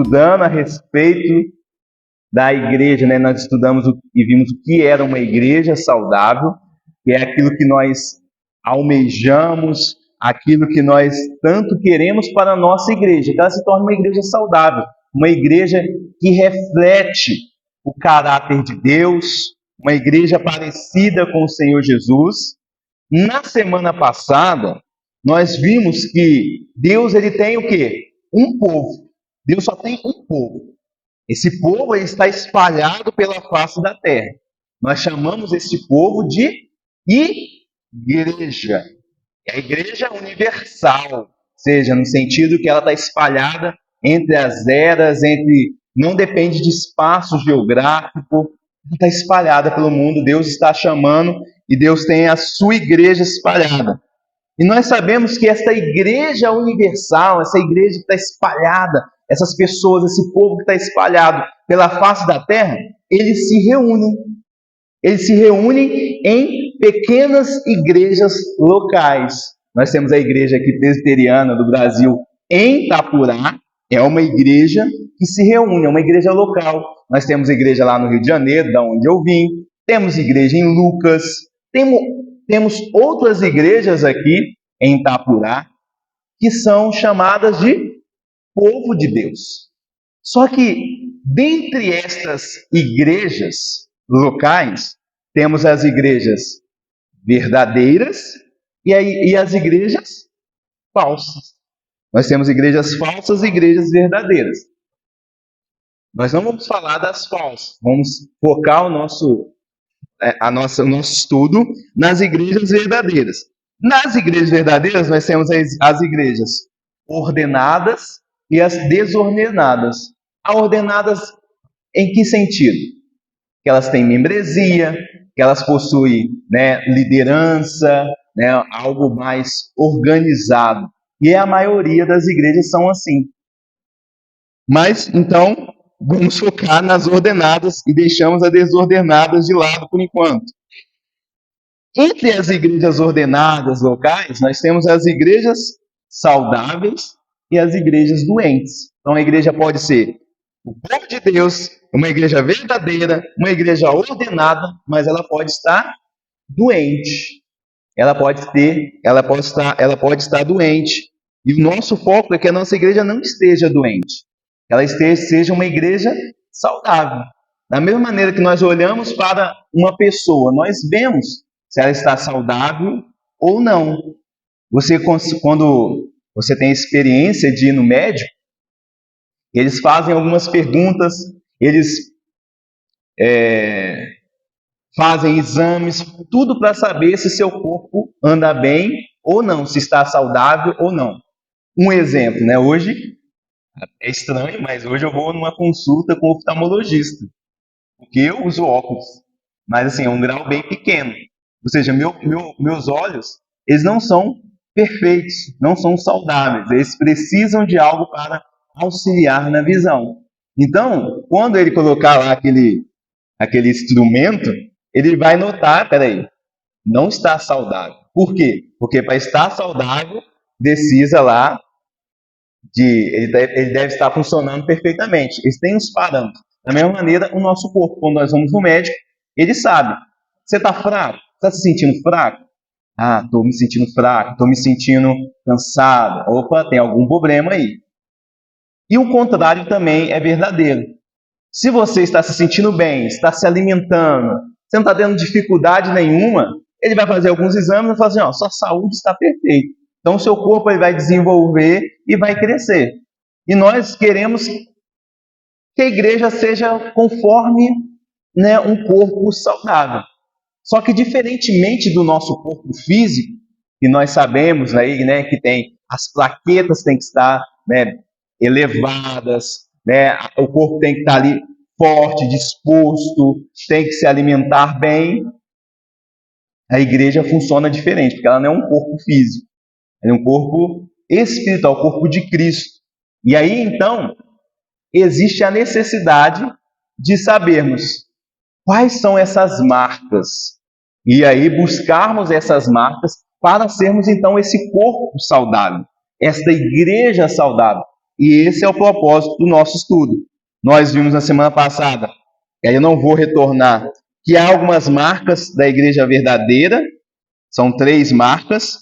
estudando a respeito da igreja, né? Nós estudamos e vimos o que era uma igreja saudável, que é aquilo que nós almejamos, aquilo que nós tanto queremos para a nossa igreja, que ela se torne uma igreja saudável, uma igreja que reflete o caráter de Deus, uma igreja parecida com o Senhor Jesus. Na semana passada, nós vimos que Deus ele tem o quê? Um povo. Deus só tem um povo. Esse povo ele está espalhado pela face da terra. Nós chamamos esse povo de igreja. É a igreja universal, ou seja, no sentido que ela está espalhada entre as eras, não depende de espaço geográfico, está espalhada pelo mundo. Deus está chamando e Deus tem a sua igreja espalhada. E nós sabemos que essa igreja universal, essa igreja que está espalhada, essas pessoas, esse povo que está espalhado pela face da terra, eles se reúnem. Eles se reúnem em pequenas igrejas locais. Nós temos a igreja aqui presbiteriana do Brasil em Itapurá, é uma igreja que se reúne, é uma igreja local. Nós temos igreja lá no Rio de Janeiro, da onde eu vim, temos igreja em Lucas, temos outras igrejas aqui em Itapurá que são chamadas de povo de Deus. Só que dentre estas igrejas locais, temos as igrejas verdadeiras e as igrejas falsas. Nós temos igrejas falsas e igrejas verdadeiras. Nós não vamos falar das falsas, vamos focar o nosso estudo nas igrejas verdadeiras. Nas igrejas verdadeiras, nós temos as igrejas ordenadas e as desordenadas. As ordenadas em que sentido? Que elas têm membresia, que elas possuem, liderança, algo mais organizado. E a maioria das igrejas são assim. Mas, então, vamos focar nas ordenadas e deixamos as desordenadas de lado por enquanto. Entre as igrejas ordenadas locais, nós temos as igrejas saudáveis e as igrejas doentes. Então, a igreja pode ser o povo de Deus, uma igreja verdadeira, uma igreja ordenada, mas ela pode estar doente. Ela pode estar doente. E o nosso foco é que a nossa igreja não esteja doente. Ela seja uma igreja saudável. Da mesma maneira que nós olhamos para uma pessoa, nós vemos se ela está saudável ou não. Quando você tem experiência de ir no médico, eles fazem algumas perguntas, eles fazem exames, tudo para saber se seu corpo anda bem ou não, se está saudável ou não. Um exemplo, hoje, é estranho, mas hoje eu vou numa consulta com o oftalmologista, porque eu uso óculos, mas assim, é um grau bem pequeno. Ou seja, meus olhos, eles não são perfeitos, não são saudáveis, eles precisam de algo para auxiliar na visão. Então, quando ele colocar lá aquele instrumento, ele vai notar, não está saudável. Por quê? Porque para estar saudável, precisa lá ele deve estar funcionando perfeitamente. Eles têm uns parâmetros. Da mesma maneira, o nosso corpo, quando nós vamos no médico, ele sabe. Você está fraco? Está se sentindo fraco? Ah, estou me sentindo fraco, estou me sentindo cansado. Opa, tem algum problema aí. E o contrário também é verdadeiro. Se você está se sentindo bem, está se alimentando, você não está tendo dificuldade nenhuma, ele vai fazer alguns exames e vai falar assim, sua saúde está perfeita. Então, o seu corpo ele vai desenvolver e vai crescer. E nós queremos que a igreja seja conforme um corpo saudável. Só que, diferentemente do nosso corpo físico, que nós sabemos aí, que tem as plaquetas têm que estar elevadas, o corpo tem que estar ali forte, disposto, tem que se alimentar bem. A igreja funciona diferente, porque ela não é um corpo físico, ela é um corpo espiritual, o corpo de Cristo. E aí, então, existe a necessidade de sabermos quais são essas marcas. E aí, buscarmos essas marcas para sermos, então, esse corpo saudável, esta igreja saudável. E esse é o propósito do nosso estudo. Nós vimos na semana passada, e aí eu não vou retornar, que há algumas marcas da igreja verdadeira, são 3 marcas,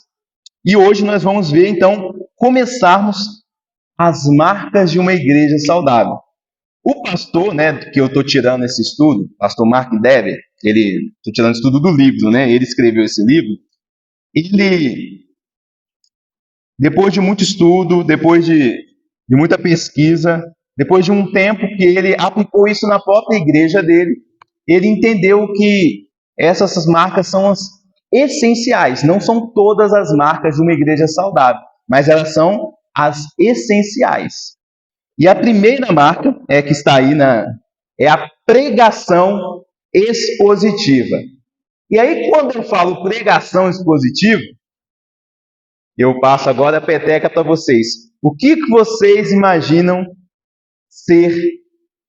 e hoje nós vamos ver, então, começarmos as marcas de uma igreja saudável. O pastor, né, que eu estou tirando esse estudo, pastor Mark Dever, estou tirando estudo do livro, né, ele escreveu esse livro, ele, depois de muito estudo, depois de muita pesquisa, depois de um tempo que ele aplicou isso na própria igreja dele, ele entendeu que essas marcas são as essenciais. Não são todas as marcas de uma igreja saudável, mas elas são as essenciais. E a primeira marca que está aí é a pregação expositiva. E aí, quando eu falo pregação expositiva, eu passo agora a peteca para vocês. O que vocês imaginam ser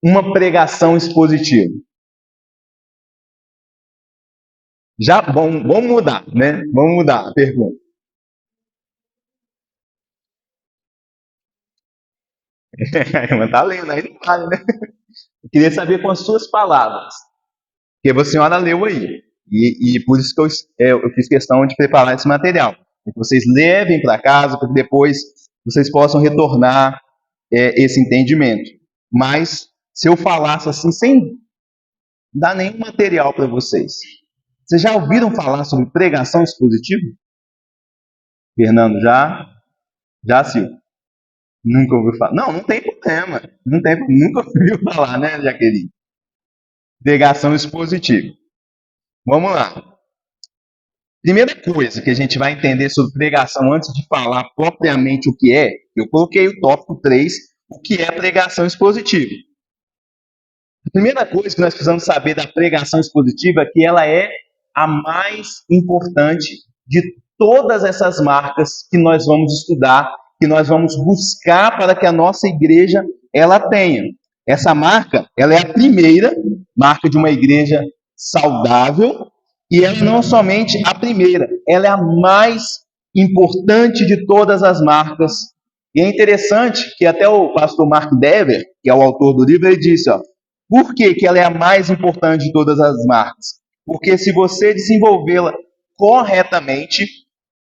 uma pregação expositiva? Já, vamos mudar, né? Vamos mudar a pergunta. Mas tá lendo, aí não vale, né? Eu queria saber com as suas palavras, porque a senhora leu aí. E por isso que eu fiz questão de preparar esse material. Que vocês levem para casa, para que depois vocês possam retornar esse entendimento. Mas, se eu falasse assim, sem dar nenhum material para vocês, vocês já ouviram falar sobre pregação expositiva? Fernando, já? Já, Silvio? Nunca ouviu falar. Não tem problema. Nunca ouviu falar, né, Jaqueline? Pregação expositiva. Vamos lá. Primeira coisa que a gente vai entender sobre pregação antes de falar propriamente o que é, eu coloquei o tópico 3, o que é pregação expositiva. A primeira coisa que nós precisamos saber da pregação expositiva é que ela é a mais importante de todas essas marcas que nós vamos estudar, que nós vamos buscar para que a nossa igreja ela tenha. Essa marca, ela é a primeira marca de uma igreja saudável, e ela não é somente a primeira, ela é a mais importante de todas as marcas. E é interessante que até o pastor Mark Dever, que é o autor do livro, ele disse, por que ela é a mais importante de todas as marcas? Porque se você desenvolvê-la corretamente,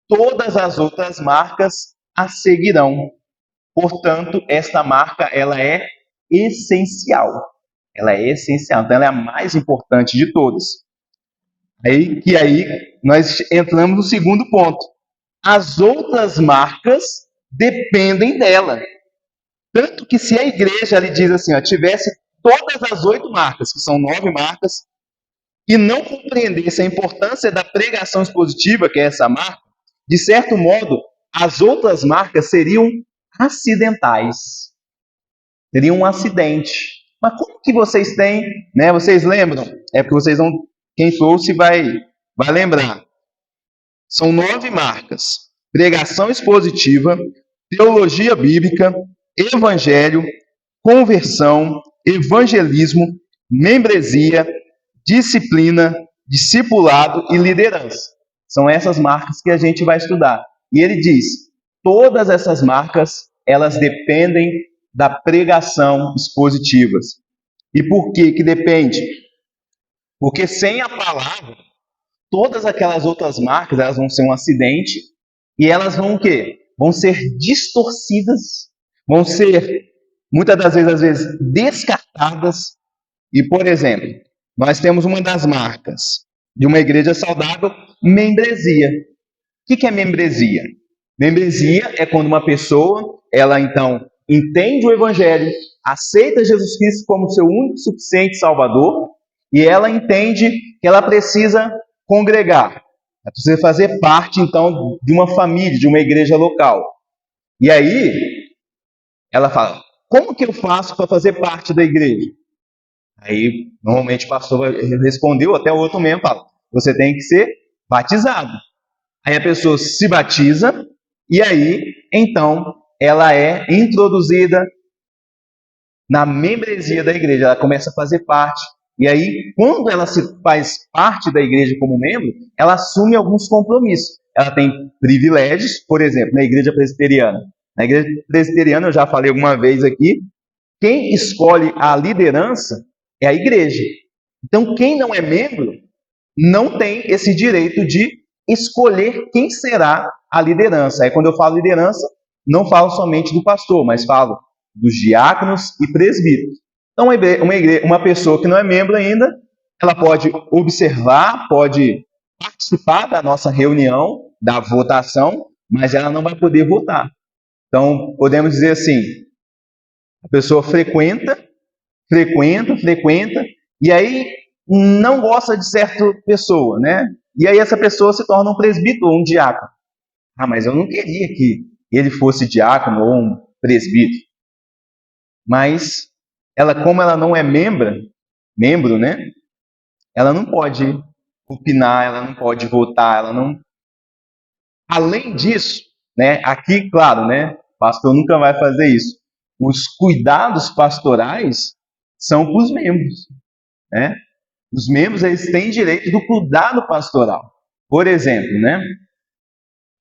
todas as outras marcas a seguirão. Portanto, esta marca, ela é essencial. Ela é essencial, então ela é a mais importante de todas. Aí nós entramos no segundo ponto. As outras marcas dependem dela. Tanto que se a igreja lhe diz assim, tivesse todas as 8 marcas, que são 9 marcas, e não compreendesse a importância da pregação expositiva, que é essa marca, de certo modo, as outras marcas seriam acidentais. Seriam um acidente. Mas como que vocês têm, né? Vocês lembram? É porque vocês não... Quem trouxe vai lembrar. São 9 marcas. Pregação expositiva, teologia bíblica, evangelho, conversão, evangelismo, membresia, disciplina, discipulado e liderança. São essas marcas que a gente vai estudar. E ele diz, todas essas marcas, elas dependem da pregação expositiva. E por que depende? Porque sem a palavra, todas aquelas outras marcas, elas vão ser um acidente e elas vão o quê? Vão ser distorcidas, vão ser, muitas das vezes, às vezes, descartadas. E, por exemplo, nós temos uma das marcas de uma igreja saudável, membresia. O que é membresia? Membresia é quando uma pessoa, ela então entende o evangelho, aceita Jesus Cristo como seu único suficiente salvador, e ela entende que ela precisa congregar. Ela precisa fazer parte, então, de uma família, de uma igreja local. E aí, ela fala, como que eu faço para fazer parte da igreja? Aí, normalmente, o pastor respondeu, até o outro mesmo fala, você tem que ser batizado. Aí a pessoa se batiza, e aí, então, ela é introduzida na membresia da igreja, ela começa a fazer parte. E aí, quando ela se faz parte da igreja como membro, ela assume alguns compromissos. Ela tem privilégios, por exemplo, na igreja presbiteriana. Na igreja presbiteriana, eu já falei alguma vez aqui, quem escolhe a liderança é a igreja. Então, quem não é membro não tem esse direito de escolher quem será a liderança. Aí, quando eu falo liderança, não falo somente do pastor, mas falo dos diáconos e presbíteros. Então, uma pessoa que não é membro ainda, ela pode observar, pode participar da nossa reunião, da votação, mas ela não vai poder votar. Então, podemos dizer assim, a pessoa frequenta, e aí não gosta de certa pessoa, né? E aí essa pessoa se torna um presbítero ou um diácono. Ah, mas eu não queria que ele fosse diácono ou um presbítero. Mas como ela não é membro, né? Ela não pode opinar, ela não pode votar, ela não. Além disso, né? Aqui, claro, né? O pastor nunca vai fazer isso. Os cuidados pastorais são para os membros, né? Os membros eles têm direito do cuidado pastoral. Por exemplo, né?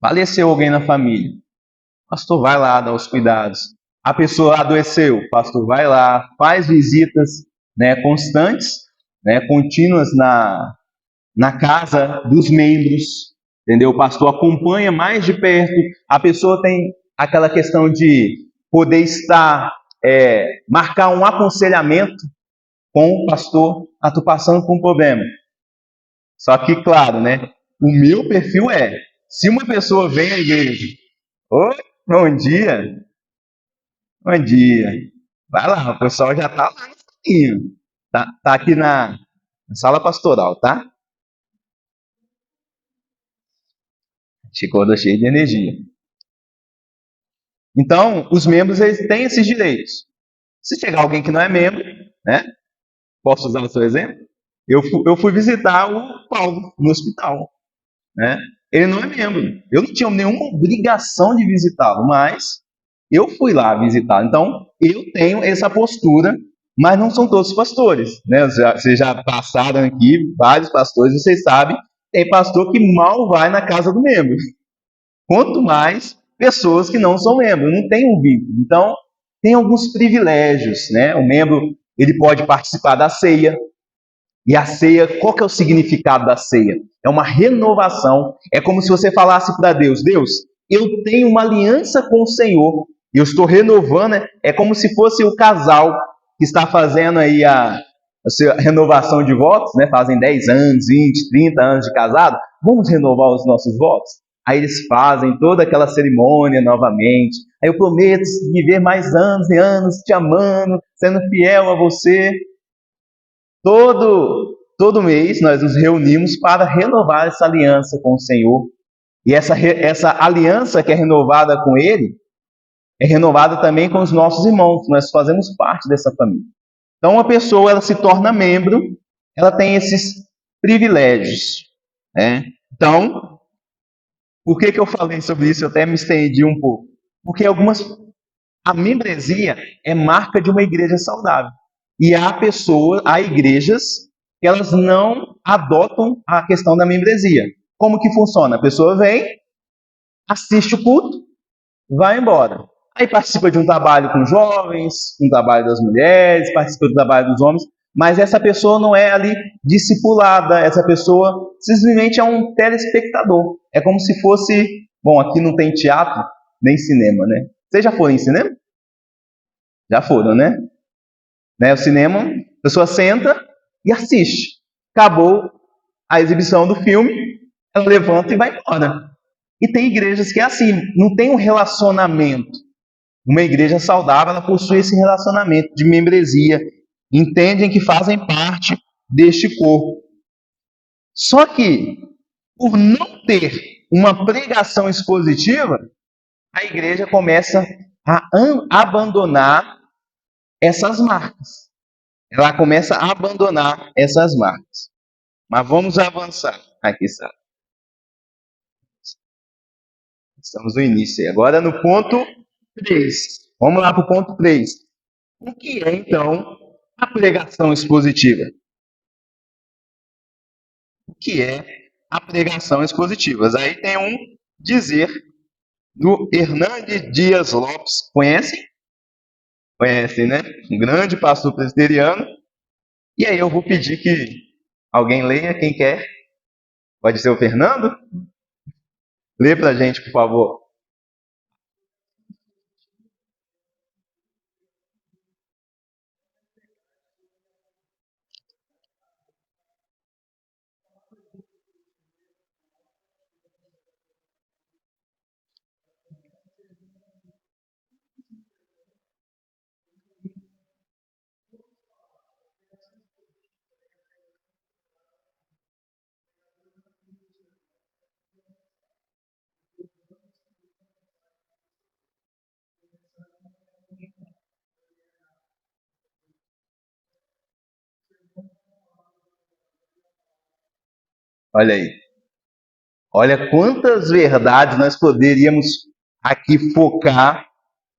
Faleceu alguém na família, o pastor vai lá dar os cuidados. A pessoa adoeceu, o pastor vai lá, faz visitas, né, constantes, né, contínuas na casa dos membros, entendeu? O pastor acompanha mais de perto. A pessoa tem aquela questão de poder estar, marcar um aconselhamento com o pastor, estou passando por um problema. Só que, claro, né? O meu perfil se uma pessoa vem à igreja, oi, bom dia, vai lá, o pessoal já está lá no caminho, tá aqui na sala pastoral, tá? Chegou cheio de energia. Então, os membros eles têm esses direitos. Se chegar alguém que não é membro, né? Posso usar o seu exemplo? Eu fui visitar o Paulo no hospital, né? Ele não é membro. Eu não tinha nenhuma obrigação de visitá-lo, mas eu fui lá visitar. Então, eu tenho essa postura, mas não são todos pastores, né? Vocês já passaram aqui, vários pastores, vocês sabem, tem pastor que mal vai na casa do membro. Quanto mais pessoas que não são membros, não tem um vínculo. Então, tem alguns privilégios, né? O membro, ele pode participar da ceia, e a ceia, qual que é o significado da ceia? É uma renovação. É como se você falasse para Deus, Deus, eu tenho uma aliança com o Senhor, eu estou renovando, é como se fosse o casal que está fazendo aí a renovação de votos, né? Fazem 10 anos, 20, 30 anos de casado, vamos renovar os nossos votos? Aí eles fazem toda aquela cerimônia novamente, aí eu prometo viver mais anos e anos te amando, sendo fiel a você. Todo mês nós nos reunimos para renovar essa aliança com o Senhor. E essa aliança que é renovada com Ele, é renovada também com os nossos irmãos. Nós fazemos parte dessa família. Então, uma pessoa ela se torna membro, ela tem esses privilégios, né? Então, por que eu falei sobre isso? Eu até me estendi um pouco. Porque a membresia é marca de uma igreja saudável. E há igrejas que elas não adotam a questão da membresia. Como que funciona? A pessoa vem, assiste o culto, vai embora. Aí participa de um trabalho com jovens, um trabalho das mulheres, participa do trabalho dos homens, mas essa pessoa não é ali discipulada, essa pessoa simplesmente é um telespectador. É como se fosse, bom, aqui não tem teatro nem cinema, né? Vocês já foram em cinema? Já foram, né? O cinema, a pessoa senta e assiste. Acabou a exibição do filme, ela levanta e vai embora. E tem igrejas que é assim, não tem um relacionamento. Uma igreja saudável, ela possui esse relacionamento de membresia, entendem que fazem parte deste corpo. Só que, por não ter uma pregação expositiva, a igreja começa a abandonar essas marcas. Ela começa a abandonar essas marcas. Mas vamos avançar. Aqui está. Estamos no início. Agora no ponto 3. Vamos lá para o ponto 3. O que é, então, a pregação expositiva? O que é a pregação expositiva? Aí tem um dizer do Hernandes Dias Lopes. Conhecem? Conhecem, né? Um grande pastor presbiteriano. E aí eu vou pedir que alguém leia, quem quer. Pode ser o Fernando? Lê pra gente, por favor. Olha aí. Olha quantas verdades nós poderíamos aqui focar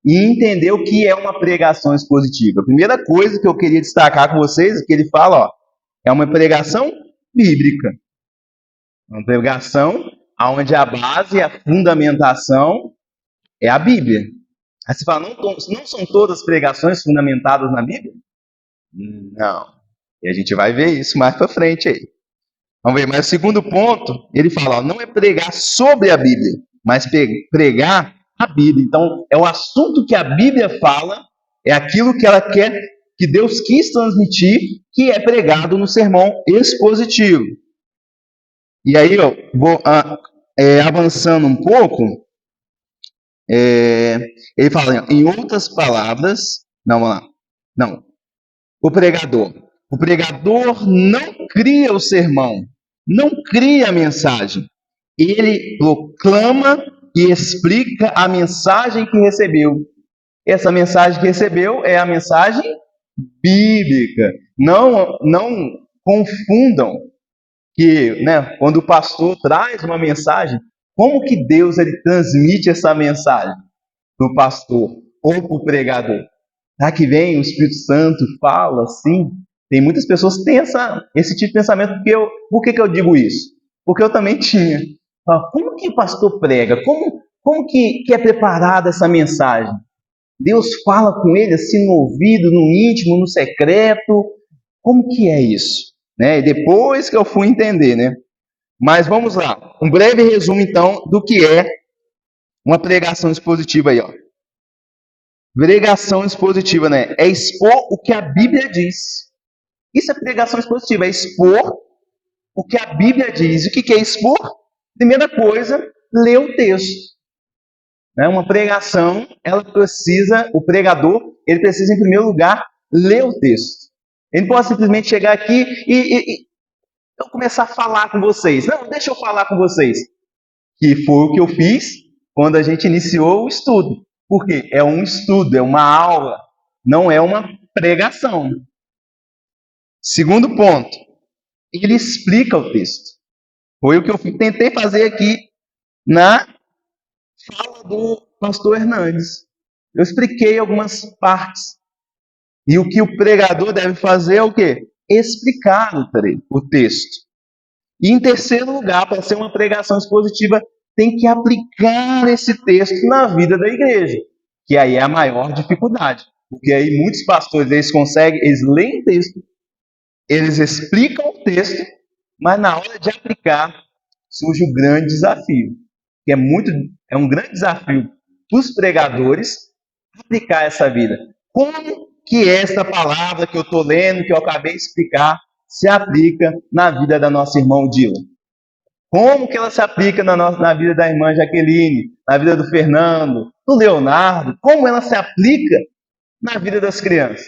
e entender o que é uma pregação expositiva. A primeira coisa que eu queria destacar com vocês é que ele fala, ó, é uma pregação bíblica. Uma pregação onde a base, a fundamentação é a Bíblia. Aí você fala, não são todas pregações fundamentadas na Bíblia? Não. E a gente vai ver isso mais para frente aí. Vamos ver, mas o segundo ponto, ele fala, ó, não é pregar sobre a Bíblia, mas pregar a Bíblia. Então, é o assunto que a Bíblia fala, é aquilo que ela quer, que Deus quis transmitir, que é pregado no sermão expositivo. E aí, ó, vou avançando um pouco, ele fala, em outras palavras, não, vamos lá, não, o pregador. O pregador não cria o sermão, não cria a mensagem. Ele proclama e explica a mensagem que recebeu. Essa mensagem que recebeu é a mensagem bíblica. Não confundam que, né, quando o pastor traz uma mensagem, como que Deus ele transmite essa mensagem para o pastor ou para o pregador? Será que vem o Espírito Santo fala assim? Tem muitas pessoas que têm esse tipo de pensamento. Por que eu digo isso? Porque eu também tinha. Como que o pastor prega? Como que é preparada essa mensagem? Deus fala com ele assim no ouvido, no íntimo, no secreto? Como que é isso? Né? E depois que eu fui entender, né? Mas vamos lá. Um breve resumo, então, do que é uma pregação expositiva aí, ó. Pregação expositiva, né? É expor o que a Bíblia diz. Isso é pregação expositiva, é expor o que a Bíblia diz. O que é expor? Primeira coisa, ler o texto. Né? Uma pregação, o pregador, ele precisa, em primeiro lugar, ler o texto. Ele não pode simplesmente chegar aqui e eu começar a falar com vocês. Não, deixa eu falar com vocês. Que foi o que eu fiz quando a gente iniciou o estudo. Porque é um estudo, é uma aula, não é uma pregação. Segundo ponto, ele explica o texto. Foi o que eu tentei fazer aqui na fala do pastor Hernandes. Eu expliquei algumas partes. E o que o pregador deve fazer é o quê? Explicar o texto. E em terceiro lugar, para ser uma pregação expositiva, tem que aplicar esse texto na vida da igreja, que aí é a maior dificuldade. Porque aí muitos pastores, eles leem o texto, eles explicam o texto, mas na hora de aplicar, surge o grande desafio. Que é um grande desafio para os pregadores aplicar essa vida. Como que esta palavra que eu estou lendo, que eu acabei de explicar, se aplica na vida da nossa irmã Dila? Como que ela se aplica na vida da irmã Jaqueline, na vida do Fernando, do Leonardo? Como ela se aplica na vida das crianças?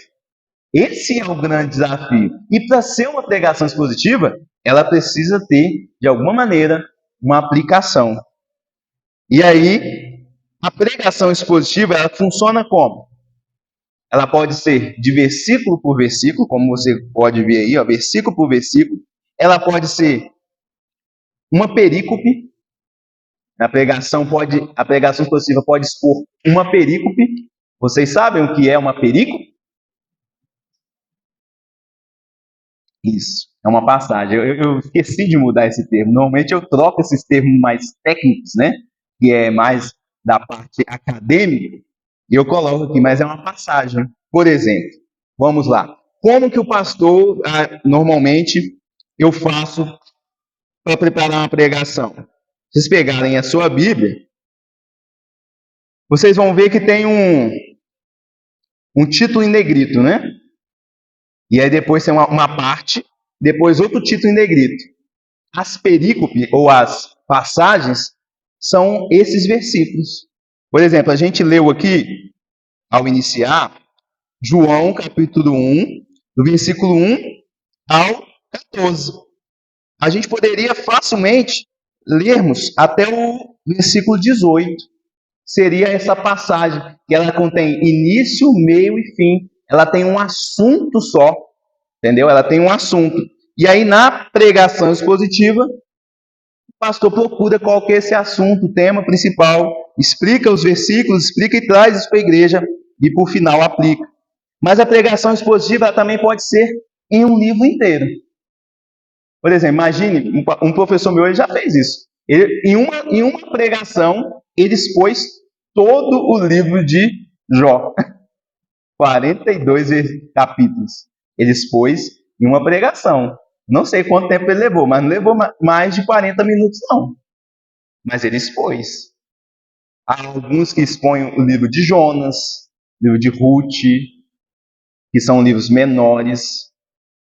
Esse é o grande desafio. E para ser uma pregação expositiva, ela precisa ter, de alguma maneira, uma aplicação. E aí, a pregação expositiva, ela funciona como? Ela pode ser de versículo por versículo, como você pode ver aí, ó, versículo por versículo. Ela pode ser uma perícope. A pregação expositiva pode expor uma perícope. Vocês sabem o que é uma perícope? Isso, é uma passagem. Eu esqueci de mudar esse termo. Normalmente eu troco esses termos mais técnicos, né? Que é mais da parte acadêmica, eu coloco aqui, mas é uma passagem. Por exemplo, vamos lá. Como que o pastor, normalmente, eu faço para preparar uma pregação? Se vocês pegarem a sua Bíblia, vocês vão ver que tem um título em negrito, né? E aí depois tem uma parte, depois outro título em negrito. As perícopes, ou as passagens, são esses versículos. Por exemplo, a gente leu aqui, ao iniciar, João capítulo 1, do versículo 1 ao 14. A gente poderia facilmente lermos até o versículo 18. Seria essa passagem, que ela contém início, meio e fim. Ela tem um assunto só, entendeu? Ela tem um assunto. E aí, na pregação expositiva, o pastor procura qual que é esse assunto, o tema principal, explica os versículos, explica e traz isso para a igreja, e por final aplica. Mas a pregação expositiva também pode ser em um livro inteiro. Por exemplo, imagine, um professor meu ele já fez isso. Em uma pregação, ele expôs todo o livro de Jó. 42 capítulos. Ele expôs em uma pregação. Não sei quanto tempo ele levou, mas não levou mais de 40 minutos, não. Mas ele expôs. Há alguns que expõem o livro de Jonas, o livro de Ruth, que são livros menores.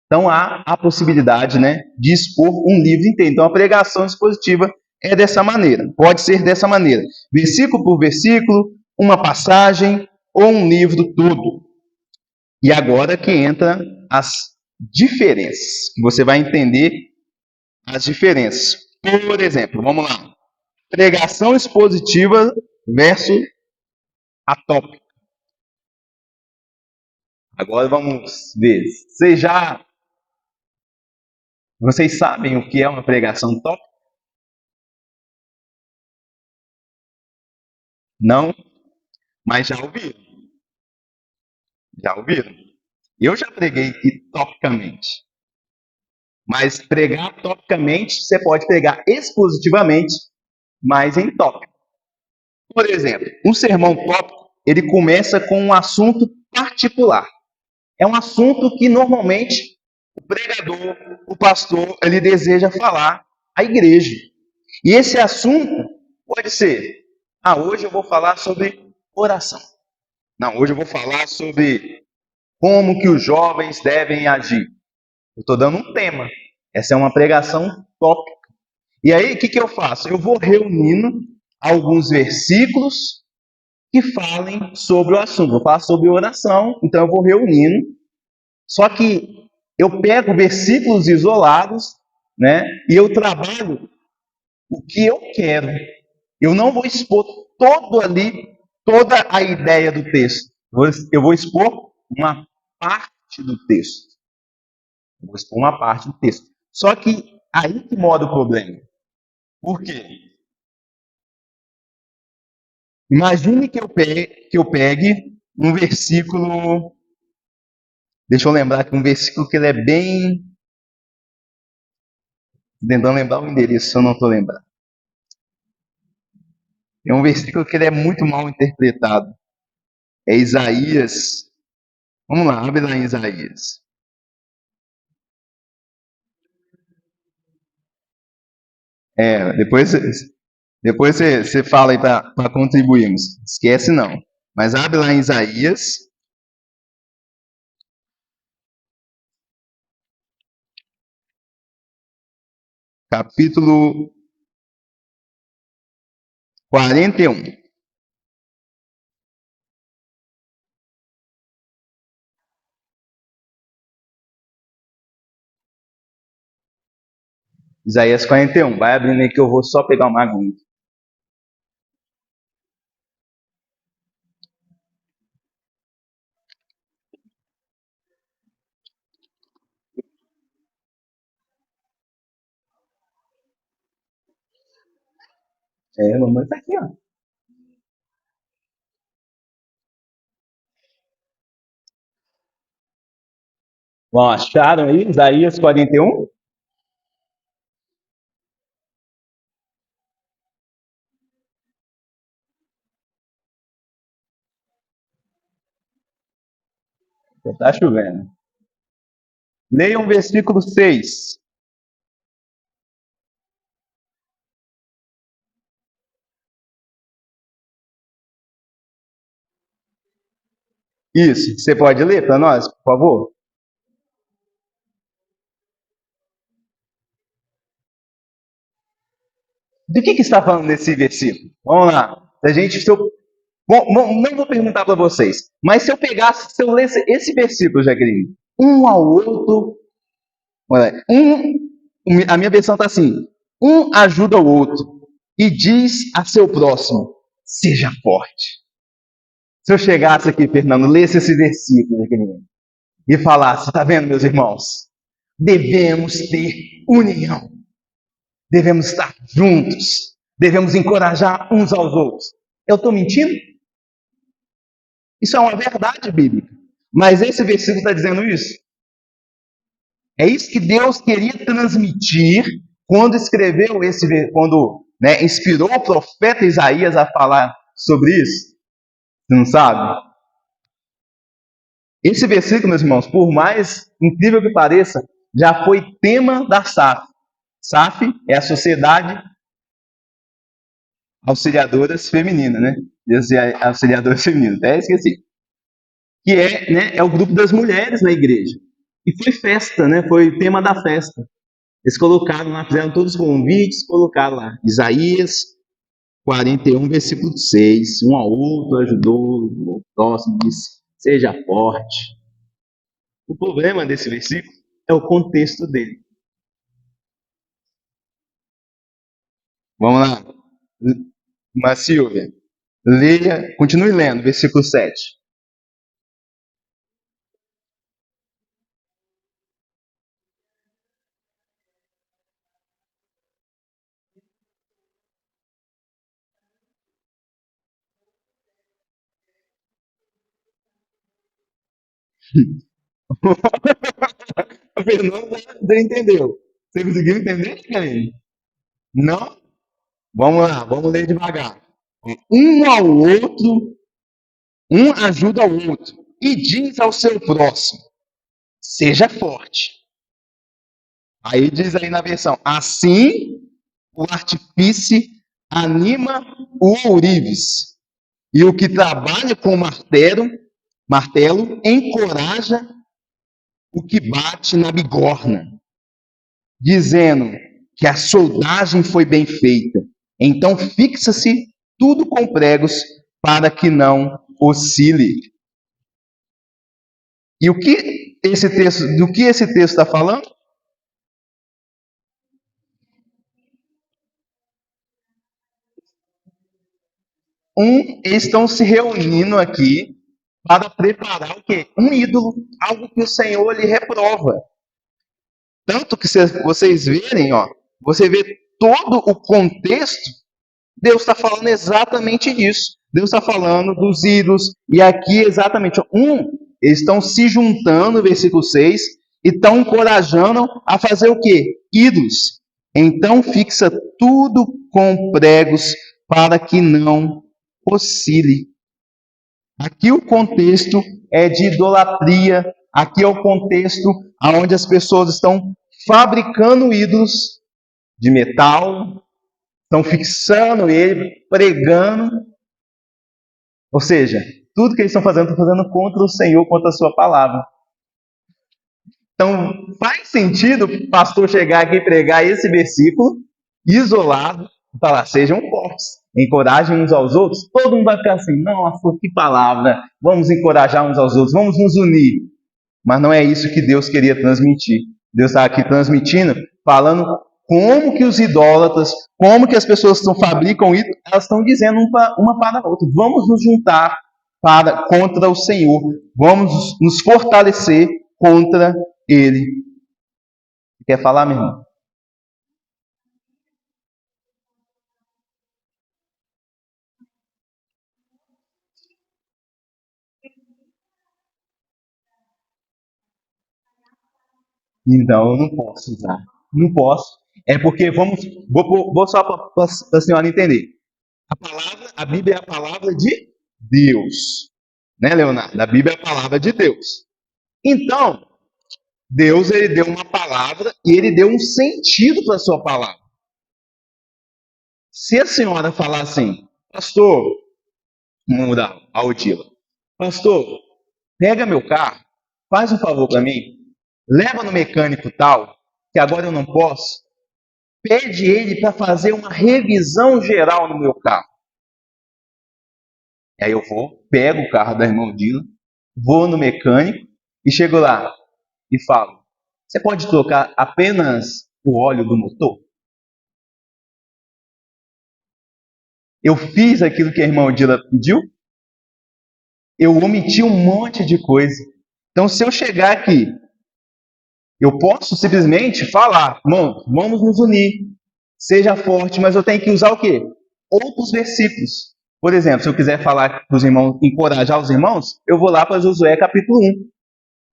Então há a possibilidade, né, de expor um livro inteiro. Então a pregação expositiva é dessa maneira, pode ser dessa maneira, versículo por versículo, uma passagem ou um livro todo. E agora que entra as diferenças, que você vai entender as diferenças. Por exemplo, vamos lá, pregação expositiva versus atópica. Agora vamos ver. Vocês sabem o que é uma pregação tópica? Não? Mas já ouviram? Já ouviram? Eu já preguei topicamente. Mas pregar topicamente, você pode pregar expositivamente, mas em tópico. Por exemplo, um sermão tópico, ele começa com um assunto particular. É um assunto que normalmente o pregador, o pastor, ele deseja falar à igreja. E esse assunto pode ser: hoje eu vou falar sobre oração. Não, hoje eu vou falar sobre como que os jovens devem agir. Eu estou dando um tema. Essa é uma pregação tópica. E aí, o que eu faço? Eu vou reunindo alguns versículos que falem sobre o assunto. Vou falar sobre oração, então eu vou reunindo. Só que eu pego versículos isolados, né? E eu trabalho o que eu quero. Eu não vou expor toda a ideia do texto. Eu vou expor uma parte do texto. Eu vou expor uma parte do texto. Só que aí que mora o problema. Por quê? Imagine que eu pegue um versículo. Deixa eu lembrar que um versículo que ele é bem. Tentando lembrar o endereço, se eu não estou lembrando. É um versículo que ele é muito mal interpretado. É Isaías. Vamos lá, abre lá em Isaías. Depois você fala aí para contribuirmos. Esquece não. Mas abre lá em Isaías. Capítulo 41. Isaías 41. Vai abrindo aí que eu vou só pegar uma aguinha. A mamãe tá aqui, ó. Bom, acharam aí Isaías 41? Está chovendo. Leiam o versículo 6. Isso. Você pode ler para nós, por favor? Do que está falando nesse versículo? Vamos lá. A gente, se eu, não vou perguntar para vocês, mas se eu pegasse, se eu lesse esse versículo, Jaqueline, um ao outro, olha, a minha versão está assim: um ajuda o outro e diz a seu próximo, seja forte. Se eu chegasse aqui, Fernando, lesse esse versículo, Jaqueline, e falasse, tá vendo, meus irmãos? Devemos ter união. Devemos estar juntos. Devemos encorajar uns aos outros. Eu estou mentindo? Isso é uma verdade bíblica. Mas esse versículo está dizendo isso. É isso que Deus queria transmitir quando escreveu quando inspirou o profeta Isaías a falar sobre isso. Você não sabe? Esse versículo, meus irmãos, por mais incrível que pareça, já foi tema da SAF. SAF é a Sociedade Auxiliadoras Feminina, né? Auxiliadoras Femininas, até esqueci. Que é o grupo das mulheres na igreja. E foi festa, né? Foi tema da festa. Eles colocaram lá, fizeram todos os convites, colocaram lá. Isaías 41, versículo 6. Um ao outro ajudou, o próximo disse, seja forte. O problema desse versículo é o contexto dele. Vamos lá. Mas Silvia, leia, continue lendo, versículo 7. O Fernando já entendeu. Você conseguiu entender, Karine? Não? Vamos lá, vamos ler devagar. Um ao outro, um ajuda ao outro e diz ao seu próximo, seja forte. Aí diz aí na versão, assim o artífice anima o ourives e o que trabalha com martelo encoraja o que bate na bigorna, dizendo que a soldagem foi bem feita. Então fixa-se tudo com pregos para que não oscile. E o que esse texto, do que esse texto está falando? Eles estão se reunindo aqui para preparar o quê? Um ídolo, algo que o Senhor lhe reprova. Tanto que se vocês verem, você vê todo o contexto, Deus está falando exatamente disso. Deus está falando dos ídolos, e aqui exatamente, eles estão se juntando, versículo 6, e estão encorajando a fazer o quê? Ídolos. Então fixa tudo com pregos para que não oscile. Aqui o contexto é de idolatria, aqui é o contexto onde as pessoas estão fabricando ídolos de metal, estão fixando ele, pregando. Ou seja, tudo que eles estão fazendo contra o Senhor, contra a sua palavra. Então, faz sentido o pastor chegar aqui e pregar esse versículo, isolado, e falar, sejam fortes, encorajem uns aos outros. Todo mundo vai ficar assim, nossa, que palavra, vamos encorajar uns aos outros, vamos nos unir. Mas não é isso que Deus queria transmitir. Deus está aqui transmitindo, falando como que os idólatras, como que as pessoas que fabricam isso, elas estão dizendo uma para a outra, vamos nos juntar contra o Senhor, vamos nos fortalecer contra Ele. Quer falar, meu irmão? Então, eu não posso usar. Não posso. É porque, vou só para a senhora entender. A Bíblia é a palavra de Deus. Né, Leonardo? A Bíblia é a palavra de Deus. Então, Deus ele deu uma palavra e ele deu um sentido para a sua palavra. Se a senhora falar assim, pastor, vamos mudar a Odila. Pastor, pega meu carro, faz um favor para mim, leva no mecânico tal, que agora eu não posso, pede ele para fazer uma revisão geral no meu carro. Aí eu vou, pego o carro da irmã Odila, vou no mecânico e chego lá e falo, você pode trocar apenas o óleo do motor? Eu fiz aquilo que a irmã Odila pediu? Eu omiti um monte de coisa. Então, se eu chegar aqui, eu posso simplesmente falar, irmão, vamos nos unir, seja forte, mas eu tenho que usar o quê? Outros versículos. Por exemplo, se eu quiser falar para os irmãos, encorajar os irmãos, eu vou lá para Josué capítulo 1.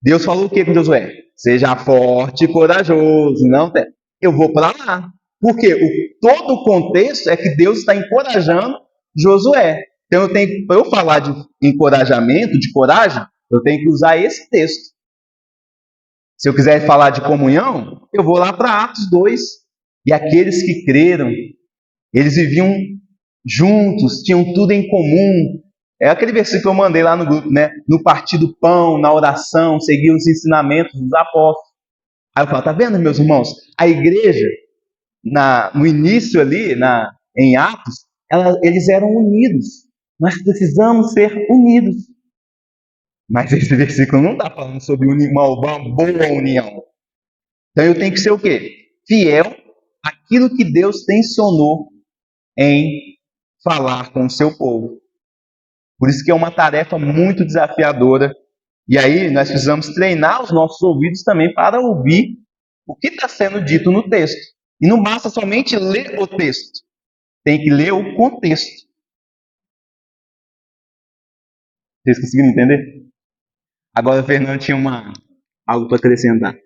Deus falou o que com Josué? Seja forte e corajoso. Não tem. Eu vou para lá. Porque todo o contexto é que Deus está encorajando Josué. Então, para eu falar de encorajamento, de coragem, eu tenho que usar esse texto. Se eu quiser falar de comunhão, eu vou lá para Atos 2. E aqueles que creram, eles viviam juntos, tinham tudo em comum. É aquele versículo que eu mandei lá no grupo, né? No partir do pão, na oração, seguir os ensinamentos dos apóstolos. Aí eu falo, tá vendo, meus irmãos? A igreja, no início ali, em Atos, eles eram unidos. Nós precisamos ser unidos. Mas esse versículo não está falando sobre uma boa união. Então eu tenho que ser o quê? Fiel àquilo que Deus tensionou em falar com o seu povo. Por isso que é uma tarefa muito desafiadora. E aí nós precisamos treinar os nossos ouvidos também para ouvir o que está sendo dito no texto. E não basta somente ler o texto. Tem que ler o contexto. Vocês conseguiram entender? Agora o Fernando tinha algo para acrescentar.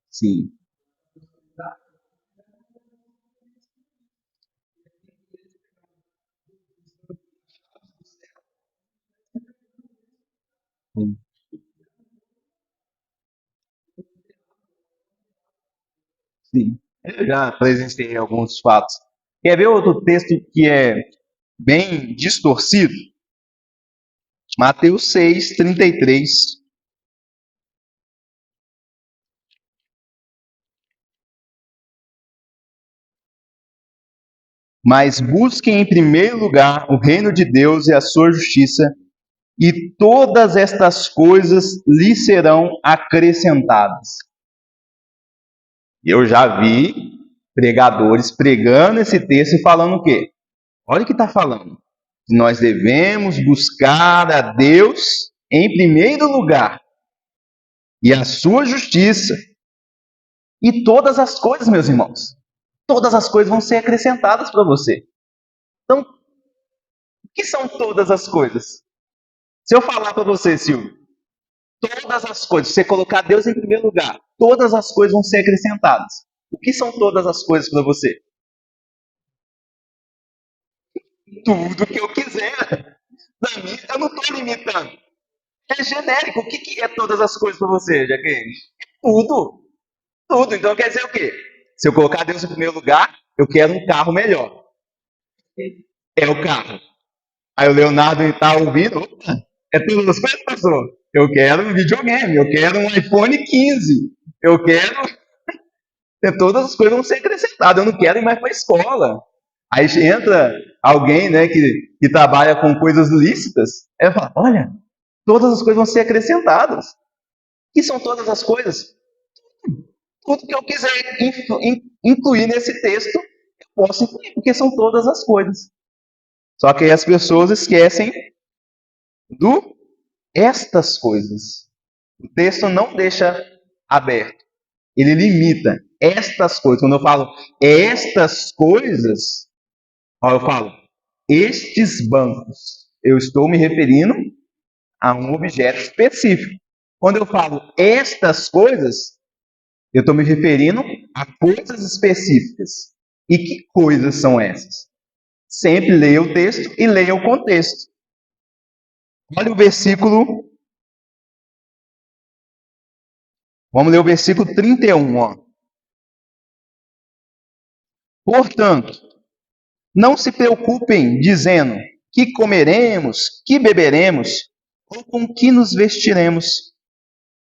Sim. Sim. Eu já presenciei alguns fatos. Quer ver outro texto que é bem distorcido? Mateus 6:33. Mas busquem em primeiro lugar o reino de Deus e a sua justiça, e todas estas coisas lhe serão acrescentadas. Eu já vi pregadores pregando esse texto e falando o quê? Olha o que está falando. Que nós devemos buscar a Deus em primeiro lugar e a sua justiça. E todas as coisas, meus irmãos, todas as coisas vão ser acrescentadas para você. Então, o que são todas as coisas? Se eu falar para você, Silvio, todas as coisas, você colocar Deus em primeiro lugar, todas as coisas vão ser acrescentadas. O que são todas as coisas para você? Tudo que eu quiser. Para mim, eu não estou limitando. É genérico. O que é todas as coisas para você, Jaqueline? Tudo. Tudo. Então quer dizer o quê? Se eu colocar Deus em primeiro lugar, eu quero um carro melhor. É o carro. Aí o Leonardo está ouvindo. Opa, é todas as coisas, pastor? Eu quero um videogame. Eu quero um iPhone 15. Eu quero. Todas as coisas vão ser acrescentadas. Eu não quero ir mais para a escola. Aí entra alguém, né, que trabalha com coisas lícitas. Ela fala: olha, todas as coisas vão ser acrescentadas. O que são todas as coisas? Tudo que eu quiser incluir nesse texto, eu posso incluir, porque são todas as coisas. Só que aí as pessoas esquecem do estas coisas. O texto não deixa aberto, ele limita estas coisas. Quando eu falo estas coisas, ó, eu falo estes bancos. Eu estou me referindo a um objeto específico. Quando eu falo estas coisas, eu estou me referindo a coisas específicas. E que coisas são essas? Sempre leia o texto e leia o contexto. Olha o versículo. Vamos ler o versículo 31. Ó. Portanto, não se preocupem dizendo que comeremos, que beberemos, ou com que nos vestiremos,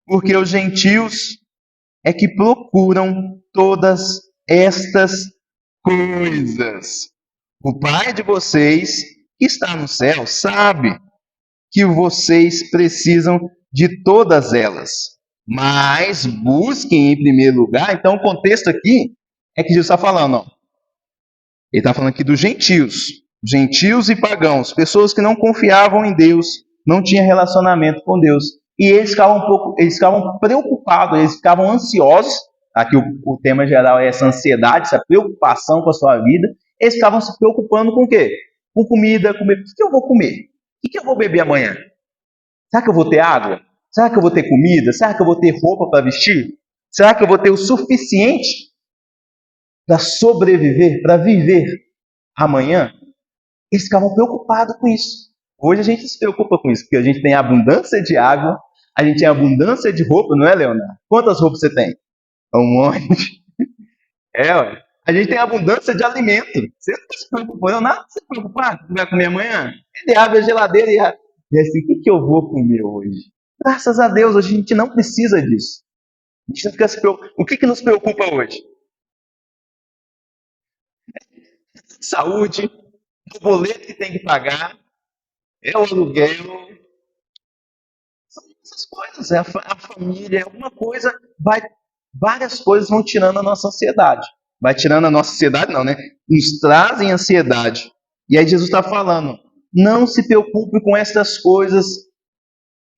porque os gentios é que procuram todas estas coisas. O Pai de vocês, que está no céu, sabe que vocês precisam de todas elas. Mas busquem em primeiro lugar. Então, o contexto aqui é que Jesus está falando, ó. Ele está falando aqui dos gentios. Gentios e pagãos. Pessoas que não confiavam em Deus, não tinham relacionamento com Deus. E eles ficavam preocupados, eles ficavam ansiosos. Aqui o tema geral é essa ansiedade, essa preocupação com a sua vida. Eles ficavam se preocupando com o quê? Com comida, comer. O que eu vou comer? O que eu vou beber amanhã? Será que eu vou ter água? Será que eu vou ter comida? Será que eu vou ter roupa para vestir? Será que eu vou ter o suficiente para sobreviver, para viver amanhã? Eles ficavam preocupados com isso. Hoje a gente se preocupa com isso, porque a gente tem abundância de água, a gente tem abundância de roupa, não é, Leonardo? Quantas roupas você tem? Um monte. É, ué. A gente tem abundância de alimento. Você não está se preocupando, Leonardo? Você se preocupar que vai comer amanhã? Ele abre a geladeira e assim, o que eu vou comer hoje? Graças a Deus, hoje a gente não precisa disso. A gente não fica se preocupando. O que nos preocupa hoje? Saúde, o boleto que tem que pagar, é o aluguel, são essas coisas, é a família, alguma coisa, várias coisas vão tirando a nossa ansiedade. Vai tirando a nossa ansiedade, não, né? Nos trazem ansiedade. E aí Jesus está falando, não se preocupe com essas coisas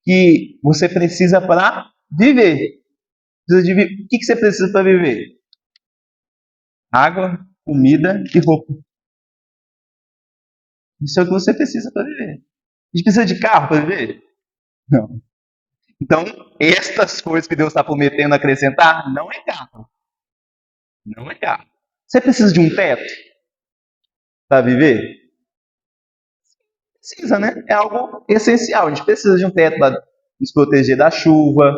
que você precisa para viver. O que você precisa para viver? Água, comida e roupa. Isso é o que você precisa para viver. A gente precisa de carro para viver? Não. Então, estas coisas que Deus está prometendo acrescentar, não é carro. Não é carro. Você precisa de um teto para viver? Precisa, né? É algo essencial. A gente precisa de um teto para nos proteger da chuva.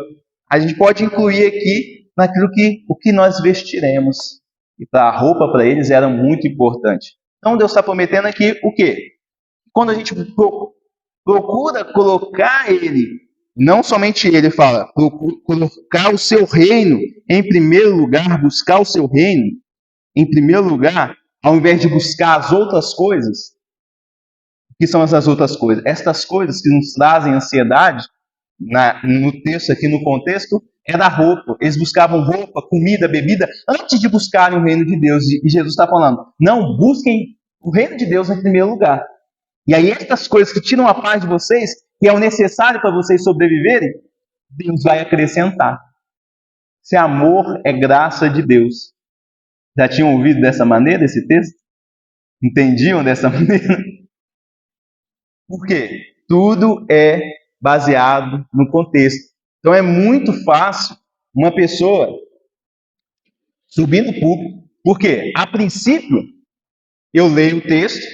A gente pode incluir aqui naquilo o que nós vestiremos. E para a roupa para eles era muito importante. Então Deus está prometendo aqui o quê? Quando a gente procura colocar Ele, não somente Ele fala, colocar o seu reino em primeiro lugar, buscar o seu reino em primeiro lugar, ao invés de buscar as outras coisas. O que são essas outras coisas? Estas coisas que nos trazem ansiedade, no texto aqui, no contexto, é da roupa. Eles buscavam roupa, comida, bebida, antes de buscarem o reino de Deus. E Jesus está falando, não, busquem o reino de Deus em primeiro lugar. E aí estas coisas que tiram a paz de vocês, que é o necessário para vocês sobreviverem, Deus vai acrescentar. Esse amor é graça de Deus. Já tinham ouvido dessa maneira esse texto? Entendiam dessa maneira? Por quê? Tudo é baseado no contexto. Então é muito fácil uma pessoa subir no púlpito, porque a princípio eu leio o texto,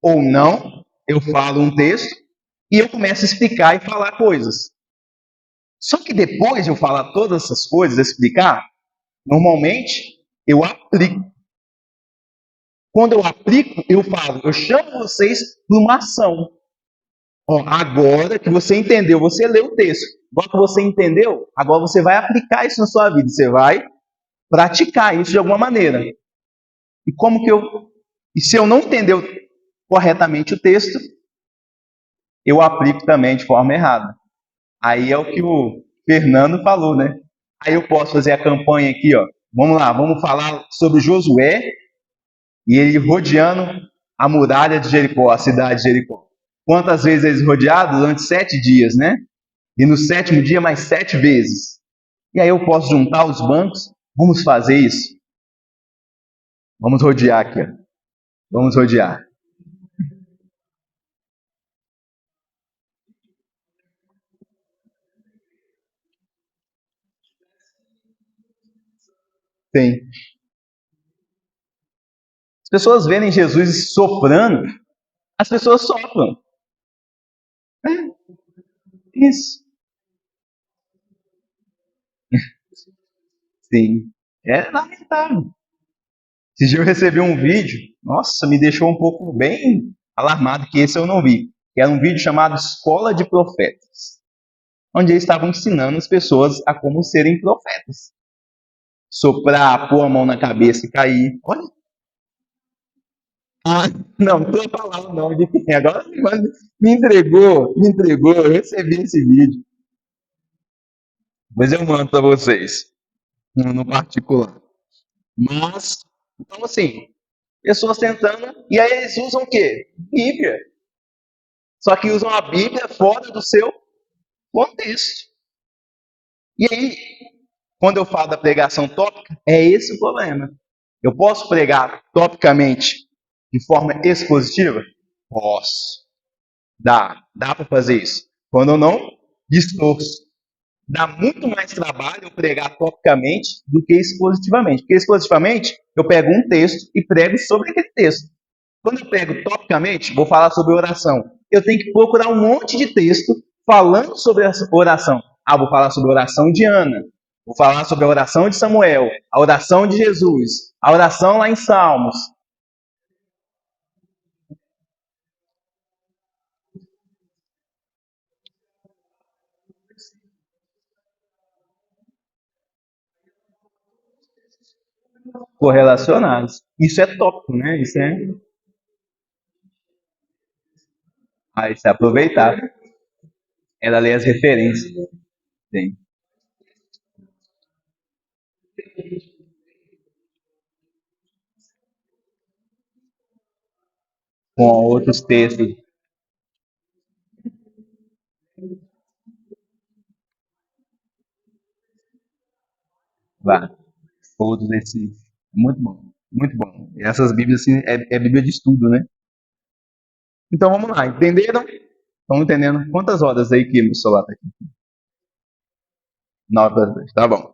ou não, eu falo um texto, e eu começo a explicar e falar coisas. Só que depois de eu falar todas essas coisas, explicar, normalmente eu aplico. Quando eu aplico, eu falo, eu chamo vocês para uma ação. Ó, agora que você entendeu, você leu o texto. Agora que você entendeu, agora você vai aplicar isso na sua vida. Você vai praticar isso de alguma maneira. E se eu não entender corretamente o texto, eu aplico também de forma errada. Aí é o que o Fernando falou, né? Aí eu posso fazer a campanha aqui, ó. Vamos lá, vamos falar sobre Josué e ele rodeando a muralha de Jericó, a cidade de Jericó. Quantas vezes eles rodearam? Durante 7 dias, né? E no sétimo dia, mais 7 vezes. E aí eu posso juntar os bancos. Vamos fazer isso. Vamos rodear aqui, ó. Vamos rodear. Tem. As pessoas verem Jesus soprando, as pessoas sopram. É, isso. Sim. É lamentável. Esse dia eu recebi um vídeo, nossa, me deixou um pouco bem alarmado, que esse eu não vi. Que era um vídeo chamado Escola de Profetas, onde eles estavam ensinando as pessoas a como serem profetas. Soprar, pôr a mão na cabeça e cair. Olha. Ah, não, não vou falar o nome de quem. Agora me entregou, eu recebi esse vídeo. Mas eu mando para vocês, no particular. Mas, então assim, pessoas tentando, e aí eles usam o quê? Bíblia. Só que usam a Bíblia fora do seu contexto. E aí, quando eu falo da pregação tópica, é esse o problema. Eu posso pregar topicamente de forma expositiva? Posso. Dá para fazer isso. Quando eu não distorço. Dá muito mais trabalho eu pregar topicamente do que expositivamente. Porque expositivamente, eu pego um texto e prego sobre aquele texto. Quando eu prego topicamente, vou falar sobre oração. Eu tenho que procurar um monte de texto falando sobre a oração. Ah, vou falar sobre a oração de Ana. Vou falar sobre a oração de Samuel, a oração de Jesus, a oração lá em Salmos. Correlacionados. Isso é tópico, né? Isso é aproveitar. Ela lê as referências. Sim. Com outros textos. Lá. Todos esses. Muito bom. Muito bom. E essas Bíblias, assim, é Bíblia de estudo, né? Então vamos lá. Entenderam? Estão entendendo? Quantas horas aí que o celular tá aqui? 9 para as 10. Tá bom.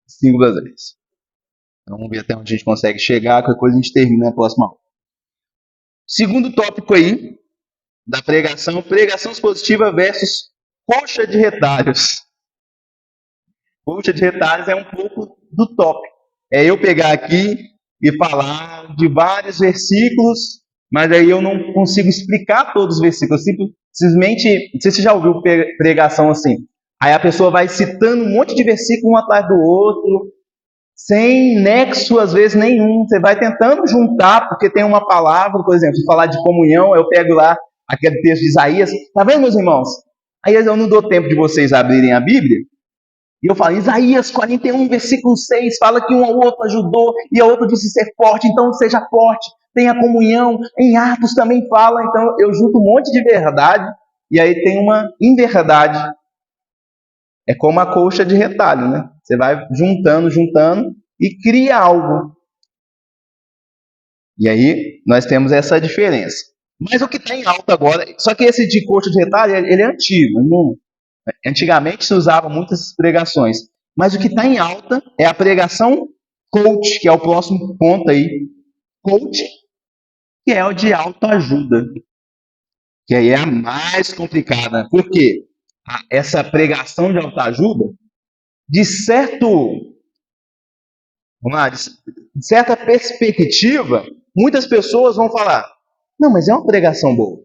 5 para as 10. Então vamos ver até onde a gente consegue chegar. Qualquer coisa a gente termina na próxima aula. Segundo tópico aí da pregação: pregação expositiva versus coxa de retalhos. Coxa de retalhos é um pouco do tópico. É eu pegar aqui e falar de vários versículos, mas aí eu não consigo explicar todos os versículos. Simplesmente, não sei se você já ouviu pregação assim. Aí a pessoa vai citando um monte de versículos um atrás do outro, sem nexo às vezes nenhum. Você vai tentando juntar, porque tem uma palavra, por exemplo, se falar de comunhão, eu pego lá aquele texto de Isaías. Tá vendo, meus irmãos? Aí eu não dou tempo de vocês abrirem a Bíblia. E eu falo, Isaías 41, versículo 6, fala que um ao outro ajudou e o outro disse ser forte, então seja forte, tenha comunhão. Em Atos também fala, então eu junto um monte de verdade e aí tem uma inverdade. É como a colcha de retalho, né? Você vai juntando, juntando e cria algo. E aí nós temos essa diferença. Mas o que está em alta agora, só que esse de colcha de retalho, ele é antigo. Não, antigamente se usava muitas pregações. Mas o que está em alta é a pregação coach, que é o próximo ponto aí. Coach, que é o de autoajuda. Que aí é a mais complicada. Por quê? Essa pregação de autoajuda, de certo, vamos lá, de certa perspectiva, muitas pessoas vão falar: não, mas é uma pregação boa.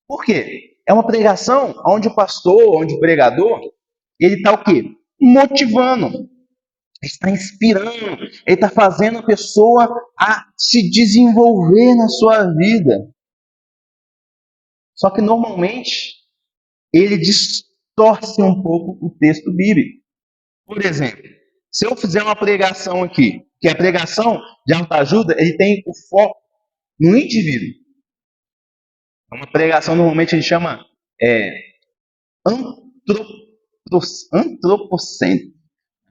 Por quê? É uma pregação onde o pastor, onde o pregador, ele está o quê? Motivando, ele está inspirando, ele está fazendo a pessoa a se desenvolver na sua vida. Só que normalmente ele distorce um pouco o texto bíblico. Por exemplo, se eu fizer uma pregação aqui, que a pregação de autoajuda, ele tem o foco no indivíduo. Uma pregação normalmente a gente chama antropocêntrico.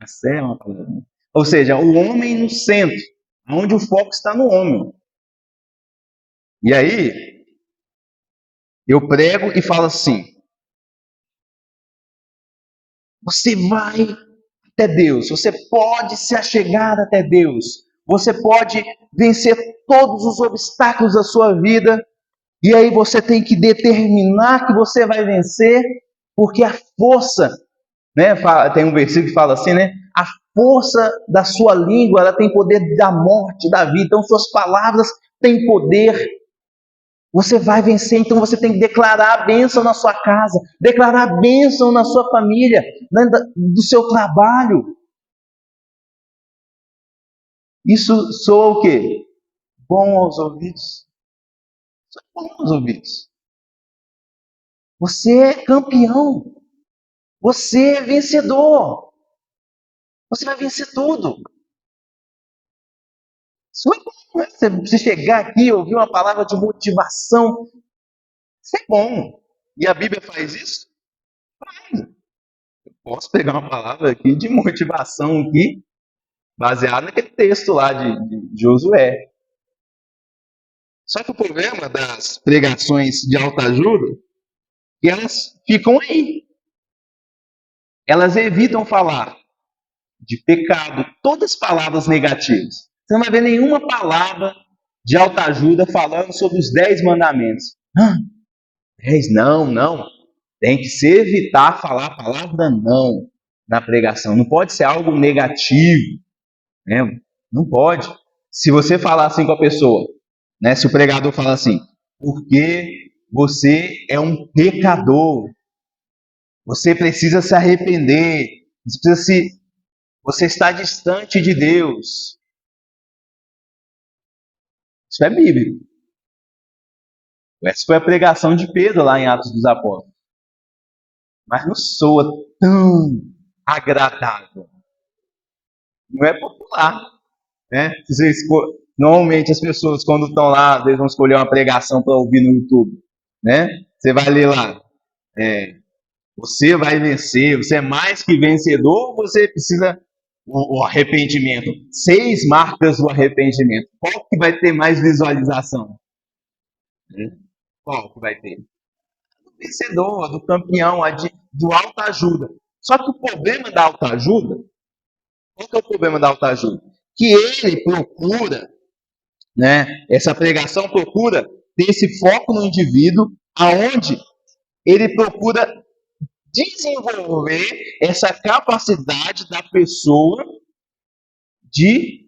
Essa é uma palavra. Ou seja, o homem no centro, onde o foco está no homem. E aí, eu prego e falo assim: você vai até Deus, você pode se achegar até Deus, você pode vencer todos os obstáculos da sua vida, e aí você tem que determinar que você vai vencer, porque a força, né, tem um versículo que fala assim, né? A força da sua língua, ela tem poder da morte, da vida. Então, suas palavras têm poder. Você vai vencer, então você tem que declarar a bênção na sua casa, declarar a bênção na sua família, do seu trabalho. Isso soa o quê? Bom aos ouvidos. Isso é bom aos ouvidos. Você é campeão. Você é vencedor. Você vai vencer tudo. Isso é bom, né? Você chegar aqui e ouvir uma palavra de motivação. Isso é bom. E a Bíblia faz isso? Posso pegar uma palavra aqui de motivação aqui, baseada naquele texto lá de Josué. Só que o problema das pregações de autoajuda é que elas ficam aí. Elas evitam falar de pecado, todas as palavras negativas. Você não vai ver nenhuma palavra de autoajuda falando sobre os 10 mandamentos. 10, não, não. Tem que se evitar falar a palavra não na pregação. Não pode ser algo negativo, né? Não pode. Se você falar assim com a pessoa, né? Se o pregador falar assim, porque você é um pecador, você precisa se arrepender, você está distante de Deus. Isso é bíblico. Essa foi a pregação de Pedro lá em Atos dos Apóstolos. Mas não soa tão agradável. Não é popular. Né? Normalmente as pessoas, quando estão lá, às vezes vão escolher uma pregação para ouvir no YouTube. Né? Você vai ler lá. Você vai vencer, você é mais que vencedor, você precisa o arrependimento. 6 marcas do arrependimento. Qual que vai ter mais visualização? Qual que vai ter? Do vencedor, do campeão, do autoajuda. Só que o problema da autoajuda, qual que é o problema da autoajuda? Que ele procura, né? Essa pregação procura ter esse foco no indivíduo, aonde ele procura desenvolver essa capacidade da pessoa de,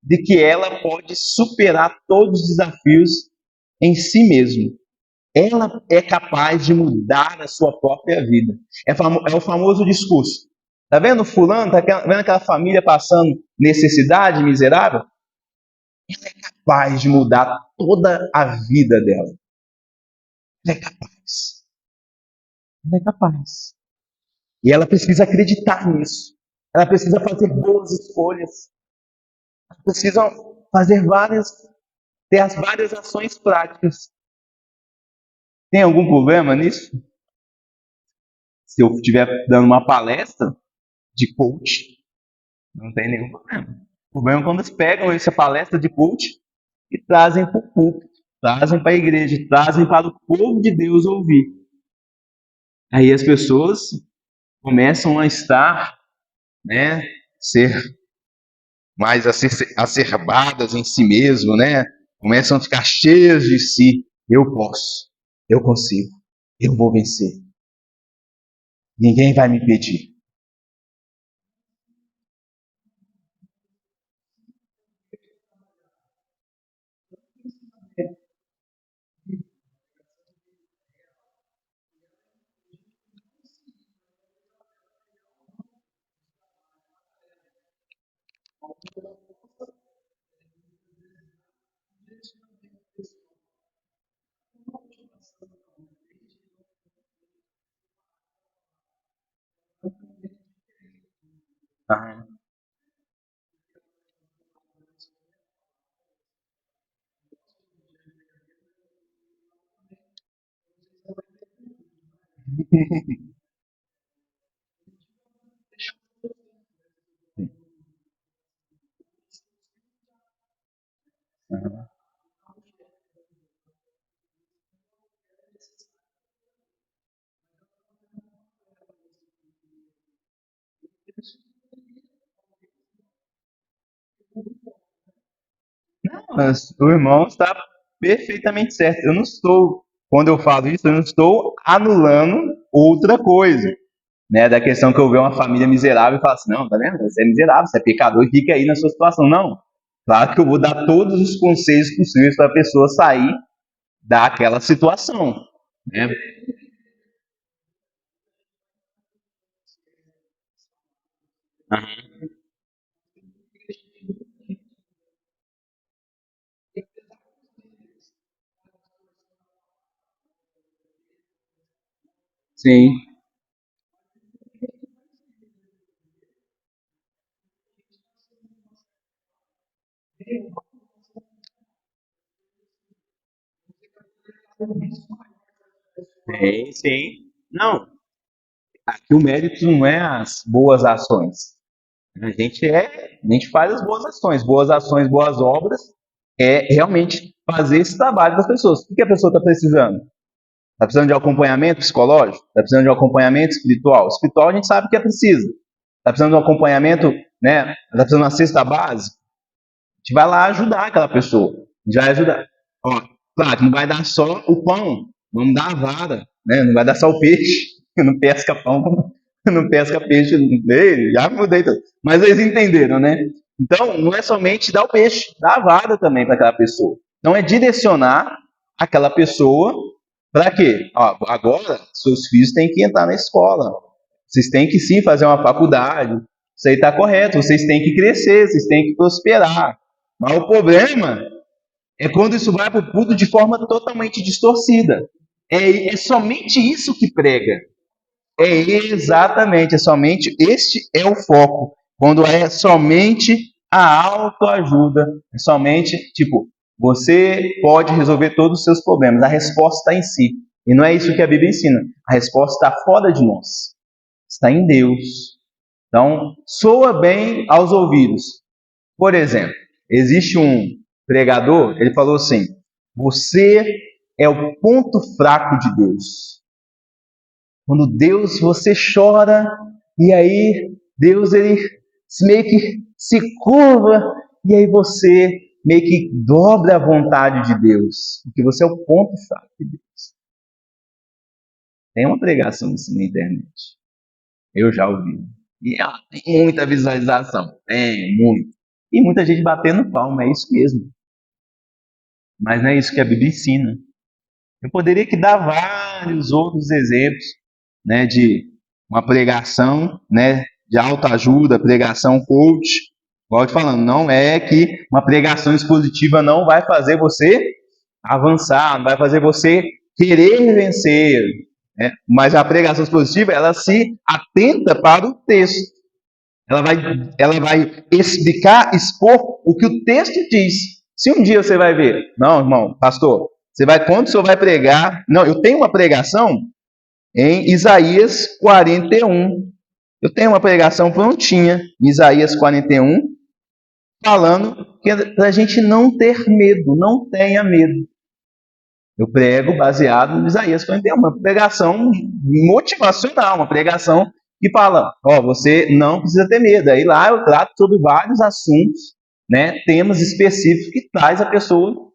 de que ela pode superar todos os desafios em si mesma. Ela é capaz de mudar a sua própria vida. É o famoso discurso. Tá vendo fulano? Tá vendo aquela família passando necessidade miserável? Ela é capaz de mudar toda a vida dela. Ela é capaz. Ela é capaz. E ela precisa acreditar nisso. Ela precisa fazer boas escolhas. Ela precisa ter as várias ações práticas. Tem algum problema nisso? Se eu estiver dando uma palestra de coach, não tem nenhum problema. O problema é quando eles pegam essa palestra de coach e trazem para o púlpito, trazem para a igreja, trazem para o povo de Deus ouvir. Aí as pessoas começam a estar, né, ser mais acerbadas em si mesmo, né? Começam a ficar cheias de si. Eu posso, eu consigo, eu vou vencer. Ninguém vai me impedir. Aham. Aham. Mas o irmão está perfeitamente certo. Eu não estou, quando eu falo isso, eu não estou anulando outra coisa, né? Da questão que eu ver uma família miserável e falo assim, não, tá vendo? Você é miserável, você é pecador e fica aí na sua situação. Não. Claro que eu vou dar todos os conselhos possíveis para a pessoa sair daquela situação, né? Aham. Sim, sim, sim. Não, aqui o mérito não é as boas ações. A gente faz as boas ações, boas obras, é realmente fazer esse trabalho das pessoas. O que a pessoa está precisando? Está precisando de acompanhamento psicológico? Está precisando de um acompanhamento espiritual? Espiritual a gente sabe que é preciso. Está precisando de um acompanhamento, né? Está precisando de uma cesta básica? Gente vai lá ajudar aquela pessoa. A gente vai ajudar. Ó, claro, não vai dar só o pão, vamos dar a vara, né? Não vai dar só o peixe. Não pesca pão, não pesca peixe. Ei, já mudei tudo. Mas eles entenderam, né? Então, não é somente dar o peixe, dar a vara também para aquela pessoa. Então, é direcionar aquela pessoa para quê? Ó, agora, seus filhos têm que entrar na escola. Vocês têm que sim fazer uma faculdade. Isso aí está correto. Vocês têm que crescer, vocês têm que prosperar. Mas o problema é quando isso vai para o público de forma totalmente distorcida. É somente isso que prega. É exatamente, é somente este é o foco. Quando é somente a autoajuda, é somente, tipo, você pode resolver todos os seus problemas. A resposta está em si. E não é isso que a Bíblia ensina. A resposta está fora de nós. Está em Deus. Então, soa bem aos ouvidos. Por exemplo, existe um pregador, ele falou assim: você é o ponto fraco de Deus. Quando Deus, você chora, e aí Deus ele meio que se curva, e aí você meio que dobra a vontade de Deus, porque você é o ponto fraco de Deus. Tem uma pregação assim na internet, eu já ouvi. E tem muita visualização, tem muito. E muita gente batendo palma, é isso mesmo. Mas não é isso que a Bíblia ensina. Eu poderia aqui dar vários outros exemplos, né, de uma pregação, né, de autoajuda, pregação coach. Igual eu te falando, não é que uma pregação expositiva não vai fazer você avançar, não vai fazer você querer vencer, né? Mas a pregação expositiva, ela se atenta para o texto. Ela vai, ela vai explicar, expor o que o texto diz. Se um dia você vai ver, não, irmão, pastor, você vai, quando o senhor vai pregar, não, eu tenho uma pregação em Isaías 41. Eu tenho uma pregação prontinha, em Isaías 41, falando que a gente não ter medo, não tenha medo. Eu prego baseado em Isaías 41, uma pregação motivacional, uma pregação que fala, ó, você não precisa ter medo. Aí lá eu trato sobre vários assuntos, né, temas específicos que traz a pessoa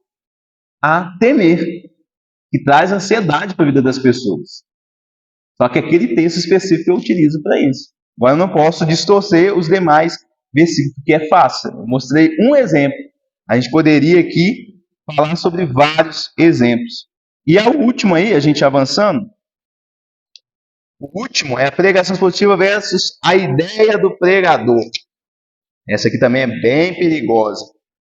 a temer, que traz ansiedade para a vida das pessoas. Só que aquele texto específico eu utilizo para isso. Agora eu não posso distorcer os demais versículos, que é fácil. Eu mostrei um exemplo. A gente poderia aqui falar sobre vários exemplos. E a última aí, a gente avançando, o último é a pregação expositiva versus a ideia do pregador. Essa aqui também é bem perigosa,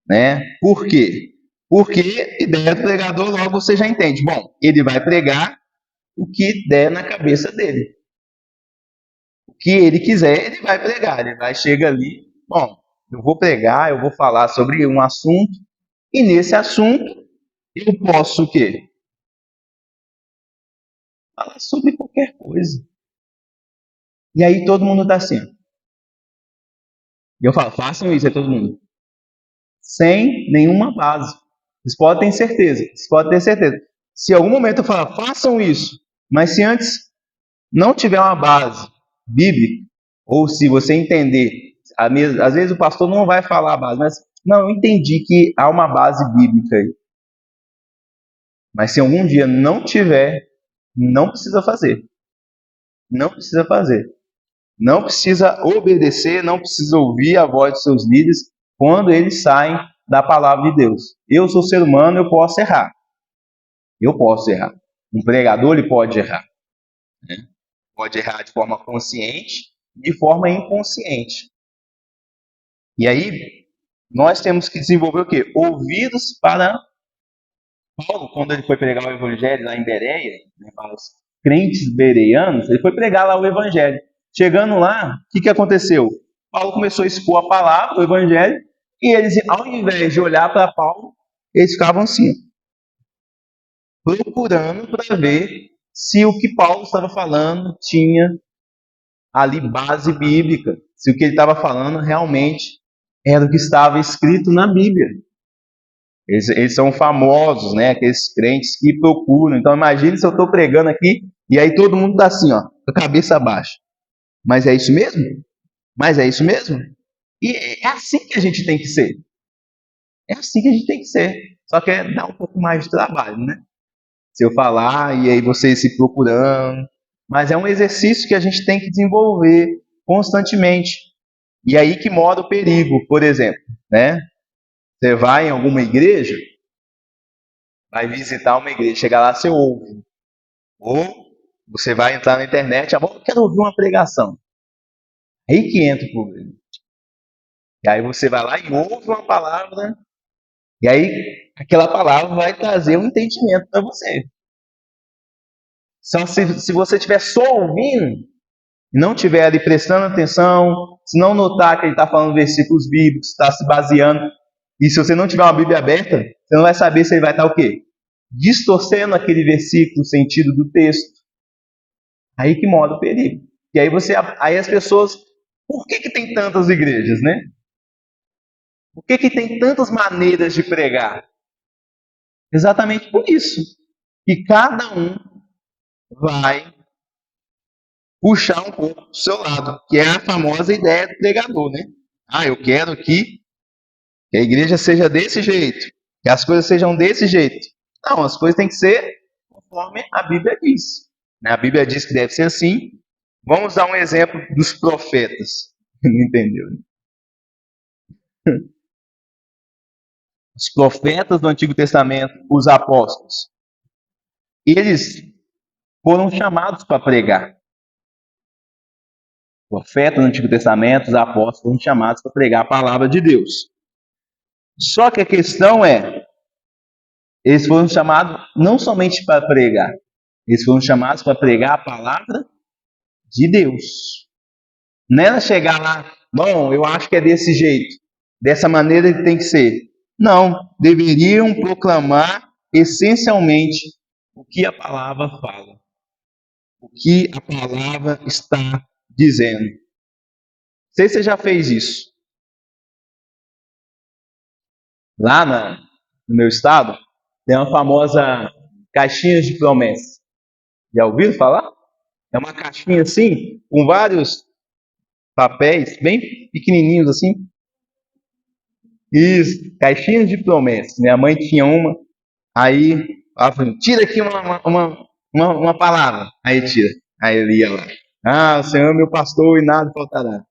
né? Por quê? Porque ideia do pregador logo você já entende. Bom, ele vai pregar o que der na cabeça dele. que ele quiser, ele vai pregar. Ele vai chegar ali, bom, eu vou pregar, eu vou falar sobre um assunto, e nesse assunto eu posso o quê? Falar sobre qualquer coisa. E aí todo mundo está assim. E eu falo, façam isso, é todo mundo. Sem nenhuma base. Vocês podem ter certeza. Vocês podem ter certeza. Se em algum momento eu falar, façam isso, mas se antes não tiver uma base bíblica, ou se você entender, às vezes o pastor não vai falar a base, mas não, eu entendi que há uma base bíblica aí. Mas se algum dia não tiver, não precisa fazer. Não precisa fazer. Não precisa obedecer, não precisa ouvir a voz dos seus líderes quando eles saem da palavra de Deus. Eu sou ser humano, eu posso errar. Eu posso errar. Um pregador, ele pode errar. Né? Pode errar de forma consciente e de forma inconsciente. E aí, nós temos que desenvolver o quê? Ouvidos para Paulo, quando ele foi pregar o evangelho lá em Bereia, né, para os crentes bereanos, ele foi pregar lá o evangelho. Chegando lá, o que aconteceu? Paulo começou a expor a palavra, o evangelho, e eles, ao invés de olhar para Paulo, eles ficavam assim, procurando para ver se o que Paulo estava falando tinha ali base bíblica, se o que ele estava falando realmente era o que estava escrito na Bíblia. Eles são famosos, né? Aqueles crentes que procuram. Então, imagine se eu estou pregando aqui e aí todo mundo está assim, ó, com a cabeça baixa. Mas é isso mesmo? Mas é isso mesmo? E é assim que a gente tem que ser. É assim que a gente tem que ser. Só que dá um pouco mais de trabalho, né? Se eu falar e aí vocês se procurando. Mas é um exercício que a gente tem que desenvolver constantemente. E aí que mora o perigo, por exemplo, né? Você vai em alguma igreja, vai visitar uma igreja, chega lá, você ouve. Ou você vai entrar na internet, eu quero ouvir uma pregação. Aí que entra o problema. E aí você vai lá e ouve uma palavra, e aí aquela palavra vai trazer um entendimento para você. Só se você estiver só ouvindo, e não estiver ali prestando atenção, se não notar que ele está falando versículos bíblicos, está se baseando, e se você não tiver uma Bíblia aberta, você não vai saber se ele vai estar o quê? Distorcendo aquele versículo, o sentido do texto. Aí que mora o perigo. E aí as pessoas, por que tem tantas igrejas, né? Por que tem tantas maneiras de pregar? Exatamente por isso. Que cada um vai puxar um pouco do seu lado, que é a famosa ideia do pregador, né? Ah, eu quero que a igreja seja desse jeito, que as coisas sejam desse jeito. Não, as coisas têm que ser conforme a Bíblia diz. A Bíblia diz que deve ser assim. Vamos dar um exemplo dos profetas. Não entendeu? Os profetas do Antigo Testamento, os apóstolos, eles foram chamados para pregar. Profetas do Antigo Testamento, os apóstolos foram chamados para pregar a palavra de Deus. Só que a questão é, eles foram chamados não somente para pregar, eles foram chamados para pregar a palavra de Deus. Não era chegar lá, bom, eu acho que é desse jeito, dessa maneira que tem que ser. Não, deveriam proclamar essencialmente o que a palavra fala, o que a palavra está dizendo. Não sei se você já fez isso. Lá no meu estado, tem uma famosa caixinha de promessas. Já ouviram falar? É uma caixinha assim, com vários papéis, bem pequenininhos assim. Isso, caixinhas de promessas. Minha mãe tinha uma, aí ela falou, tira aqui uma palavra. Aí tira. Aí ele ia lá. Ah, o Senhor é meu pastor e nada faltará.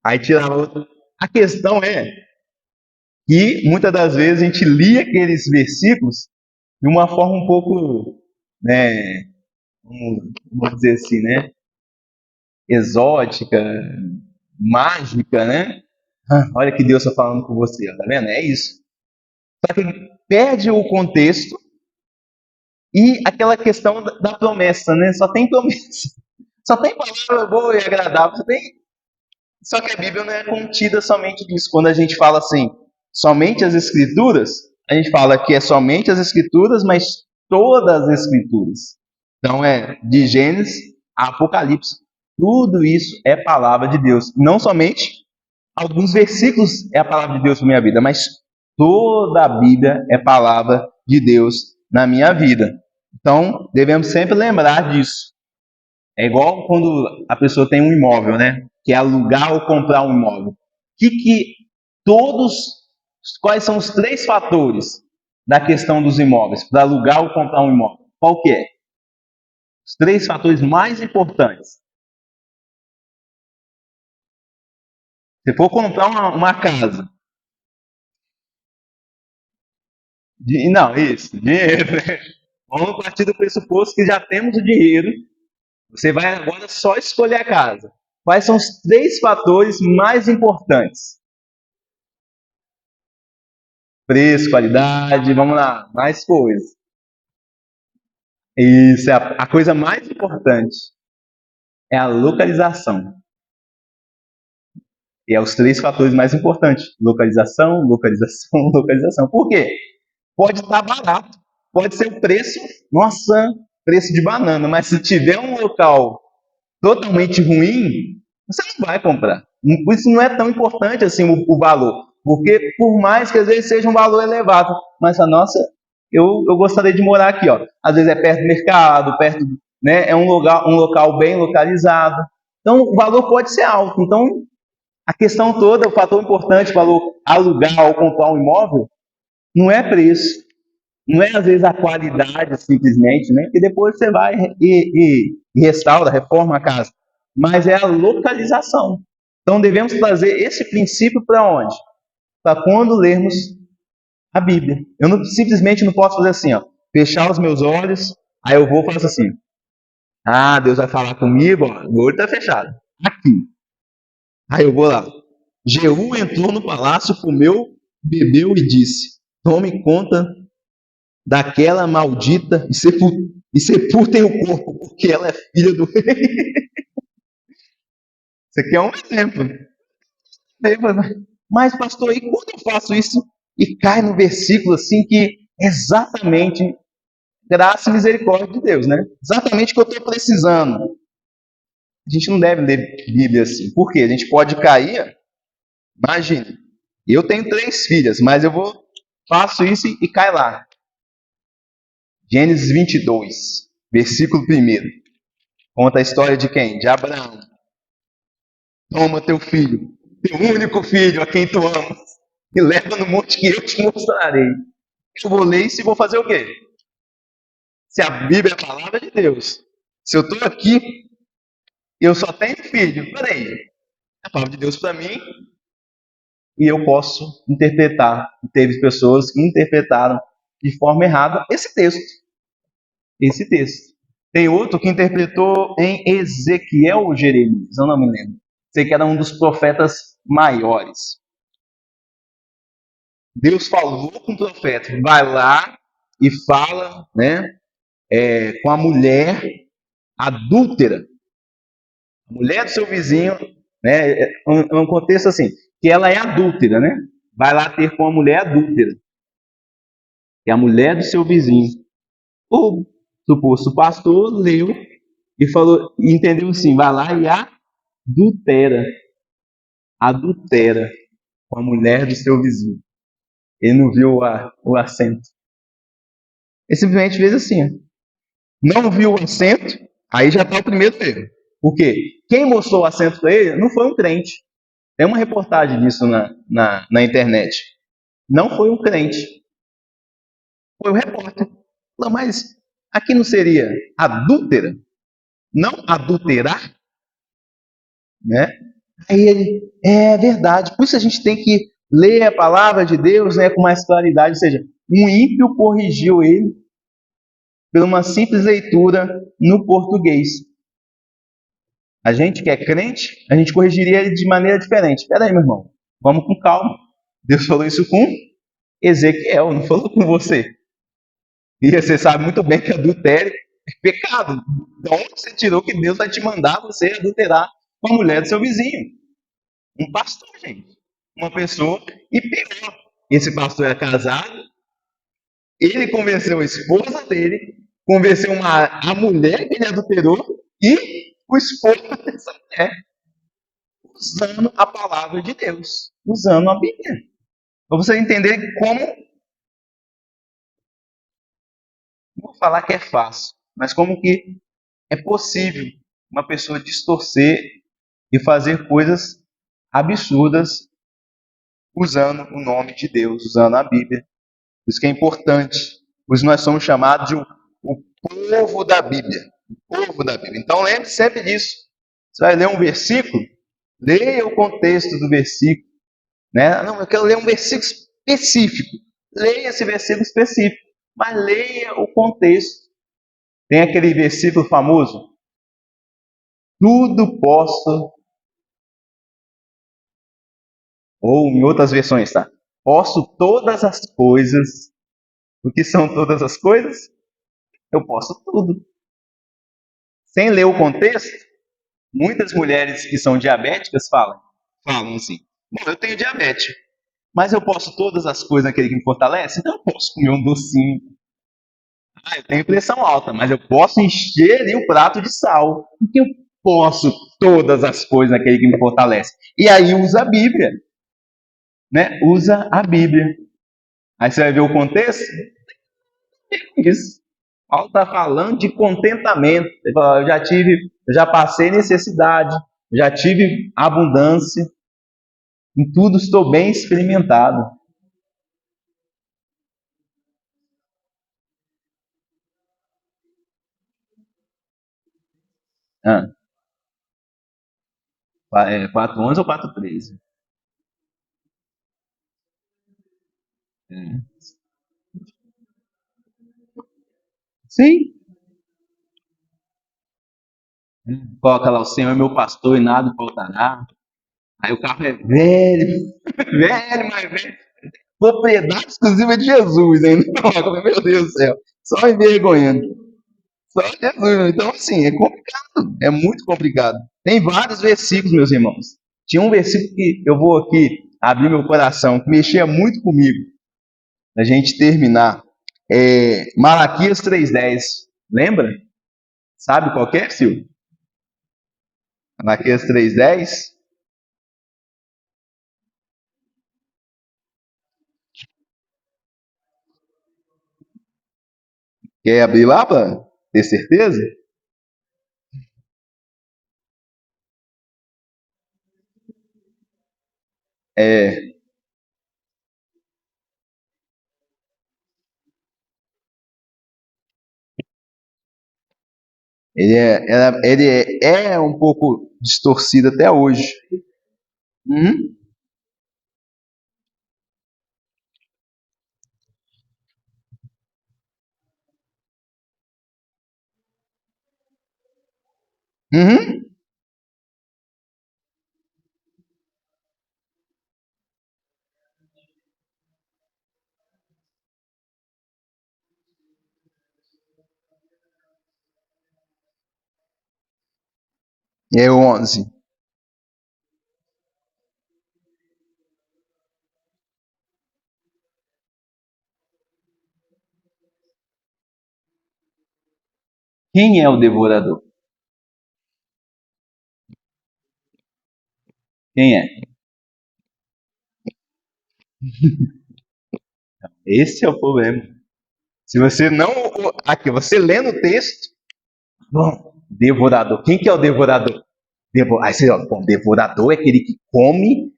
Aí tirava outra. A questão é que muitas das vezes a gente lia aqueles versículos de uma forma um pouco, né, vamos dizer assim, né, exótica, mágica, né? Ah, olha que Deus está falando com você, tá vendo? É isso. Só que perde o contexto e aquela questão da promessa, né? Só tem promessa. Só tem palavra boa e agradável. Só que a Bíblia não é contida somente disso. Quando a gente fala assim, somente as Escrituras, a gente fala que é somente as Escrituras, mas todas as Escrituras. Então é de Gênesis a Apocalipse. Tudo isso é palavra de Deus. Não somente alguns versículos é a palavra de Deus para minha vida, mas toda a Bíblia é palavra de Deus na minha vida. Então devemos sempre lembrar disso. É igual quando a pessoa tem um imóvel, né? Que é alugar ou comprar um imóvel. Que todos, quais são os três fatores da questão dos imóveis para alugar ou comprar um imóvel? Qual que é? Os três fatores mais importantes. Se for comprar uma casa, não, isso, dinheiro. Né? Vamos partir do pressuposto que já temos o dinheiro. Você vai agora só escolher a casa. Quais são os três fatores mais importantes? Preço, qualidade, vamos lá, mais coisas. Isso, é a coisa mais importante é a localização. E é os três fatores mais importantes: localização, localização, localização. Por quê? Pode estar barato, pode ser o preço, nossa, preço de banana, mas se tiver um local totalmente ruim, você não vai comprar. Isso não é tão importante assim o valor, porque por mais que às vezes seja um valor elevado, mas a nossa, eu gostaria de morar aqui, ó. Às vezes é perto do mercado, perto, né? É um local bem localizado. Então o valor pode ser alto. Então a questão toda, o fator importante, o valor alugar ou comprar um imóvel, não é preço, não é às vezes a qualidade simplesmente, né? Que depois você vai e restaura, reforma a casa, mas é a localização. Então devemos trazer esse princípio para onde? Para quando lermos a Bíblia. Eu simplesmente não posso fazer assim, ó, fechar os meus olhos, aí eu vou e faço assim. Ah, Deus vai falar comigo, ó, o olho está fechado. Aqui. Aí eu vou lá. Jeú entrou no palácio, comeu, bebeu e disse: tome conta daquela maldita e sepultem o corpo, porque ela é filha do rei. Isso aqui é um exemplo. Mas, pastor, e quando eu faço isso e cai no versículo assim que exatamente graça e misericórdia de Deus, né? Exatamente o que eu estou precisando. A gente não deve ler Bíblia assim. Por quê? A gente pode cair. Imagine, eu tenho 3 filhas, mas faço isso e cai lá. Gênesis 22, versículo 1. Conta a história de quem? De Abraão. Toma teu filho, teu único filho, a quem tu amas, e leva no monte que eu te mostrarei. Eu vou ler isso e vou fazer o quê? Se a Bíblia é a palavra de Deus, se eu estou aqui, eu só tenho filho, peraí, é a palavra de Deus para mim, e eu posso interpretar. E teve pessoas que interpretaram de forma errada esse texto. Esse texto. Tem outro que interpretou em Ezequiel ou Jeremias, eu não me lembro. Sei que era um dos profetas maiores. Deus falou com o profeta, vai lá e fala, né, com a mulher adúltera, a mulher do seu vizinho, né, um contexto assim, que ela é adúltera, né, vai lá ter com a mulher adúltera, que é a mulher do seu vizinho. O suposto pastor leu e falou, e entendeu assim, vai lá e adultera com a mulher do seu vizinho. Ele não viu o acento. Ele simplesmente fez assim, ó. Não viu o acento, aí já está o primeiro erro. Por quê? Quem mostrou o acento para ele não foi um crente. Tem uma reportagem disso na internet. Não foi um crente. Foi o repórter. Falou, mas aqui não seria adúltera? Não adulterar? Né? Aí ele, é verdade. Por isso a gente tem que ler a palavra de Deus, né, com mais claridade. Ou seja, um ímpio corrigiu ele por uma simples leitura no português. A gente que é crente, a gente corrigiria ele de maneira diferente. Espera aí, meu irmão. Vamos com calma. Deus falou isso com Ezequiel, não falou com você. E você sabe muito bem que adultério pecado. De onde você tirou que Deus vai te mandar você adulterar com a mulher do seu vizinho? Um pastor, gente. Uma pessoa. E pior, esse pastor é casado, ele convenceu a esposa dele, convenceu a mulher que ele adulterou e o esposo dessa mulher, usando a palavra de Deus, usando a Bíblia. Para você entender como, não vou falar que é fácil, mas como que é possível uma pessoa distorcer e fazer coisas absurdas usando o nome de Deus, usando a Bíblia. Por isso que é importante. Por isso nós somos chamados de o povo da Bíblia. O povo da Bíblia. Então lembre sempre disso. Você vai ler um versículo, leia o contexto do versículo. Né? Não, eu quero ler um versículo específico. Leia esse versículo específico. Mas leia o contexto. Tem aquele versículo famoso. Tudo posso. Ou em outras versões, tá? Posso todas as coisas. O que são todas as coisas? Eu posso tudo. Sem ler o contexto, muitas mulheres que são diabéticas falam assim: bom, eu tenho diabetes, mas eu posso todas as coisas naquele que me fortalece? Então eu posso comer um docinho. Ah, eu tenho pressão alta, mas eu posso encher ali o prato de sal. Porque eu posso todas as coisas naquele que me fortalece. E aí usa a Bíblia, né? Usa a Bíblia. Aí você vai ver o contexto? Isso. Paulo está falando de contentamento. Ele fala, eu já passei necessidade, já tive abundância, em tudo estou bem experimentado. Ah, 4:11 ou 4:13? É. Sim. Coloca lá, o Senhor é meu pastor e nada faltará. Aí o carro é velho, velho, mas velho. Propriedade exclusiva de Jesus, hein? Meu Deus do céu. Só envergonhando. Só Jesus. Então, assim, é complicado. É muito complicado. Tem vários versículos, meus irmãos. Tinha um versículo que eu vou aqui abrir meu coração, que mexia muito comigo, a gente terminar. Malaquias 3:10. Lembra? Sabe qual que é, Silvio? Malaquias 3:10. Quer abrir lá para ter certeza? É, ele é um pouco distorcido até hoje. Uhum, uhum. É o 11. Quem é o devorador? Quem é? Esse é o problema. Se você não. Aqui, você lendo o texto. Bom, devorador. Quem que é o devorador? Aí você olha, bom, devorador é aquele que come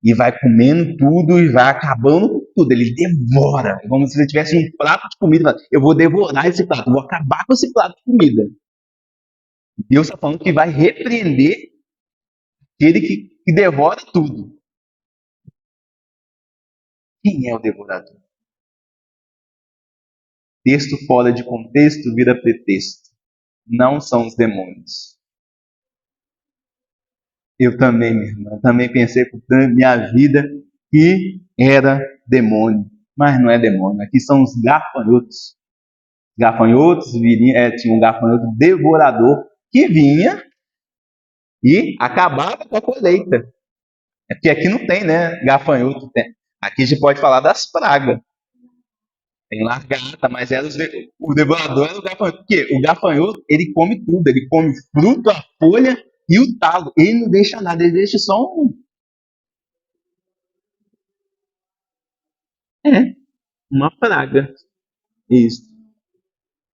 e vai comendo tudo e vai acabando com tudo. Ele devora. É como se você tivesse um prato de comida. Eu vou devorar esse prato, eu vou acabar com esse prato de comida. Deus está falando que vai repreender aquele que devora tudo. Quem é o devorador? Texto fora de contexto vira pretexto. Não são os demônios. Eu também, minha irmã, também pensei por minha vida que era demônio. Mas não é demônio. Aqui são os gafanhotos. Gafanhotos viriam, tinha um gafanhoto devorador que vinha e acabava com a colheita. É porque aqui não tem, né? Gafanhoto. Aqui a gente pode falar das pragas. Tem largata, mas o devorador era o gafanhoto. Porque o gafanhoto, ele come tudo. Ele come fruto, a folha e o talo. Ele não deixa nada, ele deixa só é, uma praga. Isso.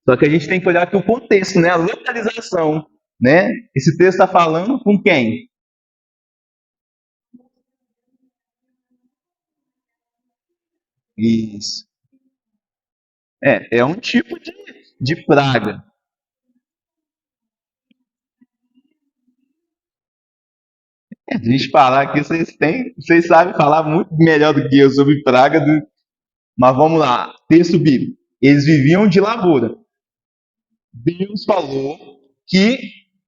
Só que a gente tem que olhar aqui o contexto, né? A localização, né? Esse texto está falando com quem? Isso. É um tipo de praga. Se a gente falar aqui, vocês sabem falar muito melhor do que eu sobre praga, mas vamos lá. Texto bíblico. Eles viviam de lavoura. Deus falou que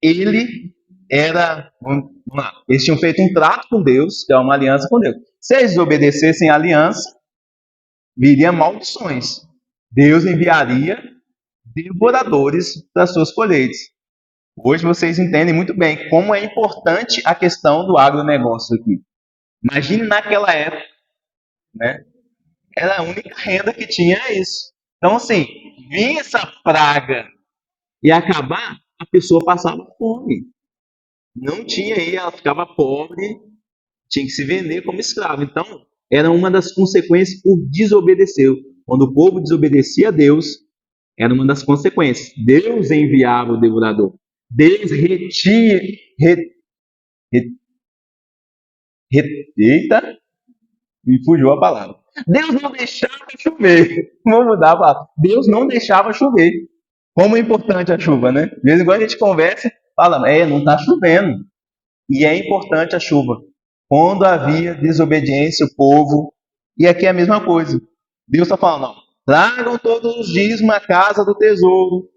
ele era. Vamos lá. Eles tinham feito um trato com Deus, que é uma aliança com Deus. Se eles obedecessem a aliança, viriam maldições. Deus enviaria devoradores das suas colheitas. Hoje vocês entendem muito bem como é importante a questão do agronegócio aqui. Imagine naquela época, né? Era a única renda que tinha isso. Então, assim, vinha essa praga e acabar, a pessoa passava fome. Não tinha aí, ela ficava pobre, tinha que se vender como escravo. Então, era uma das consequências por desobedecer. Quando o povo desobedecia a Deus, era uma das consequências. Deus enviava o devorador. Deus retia. Re, eita, me fugiu a palavra. Deus não deixava chover. Vamos mudar a palavra. Deus não deixava chover. Como é importante a chuva, né? De vez em quando a gente conversa e fala, não está chovendo. E é importante a chuva. Quando havia desobediência, o povo. E aqui é a mesma coisa. Deus está falando, não, tragam todos os dízimos à casa do tesouro.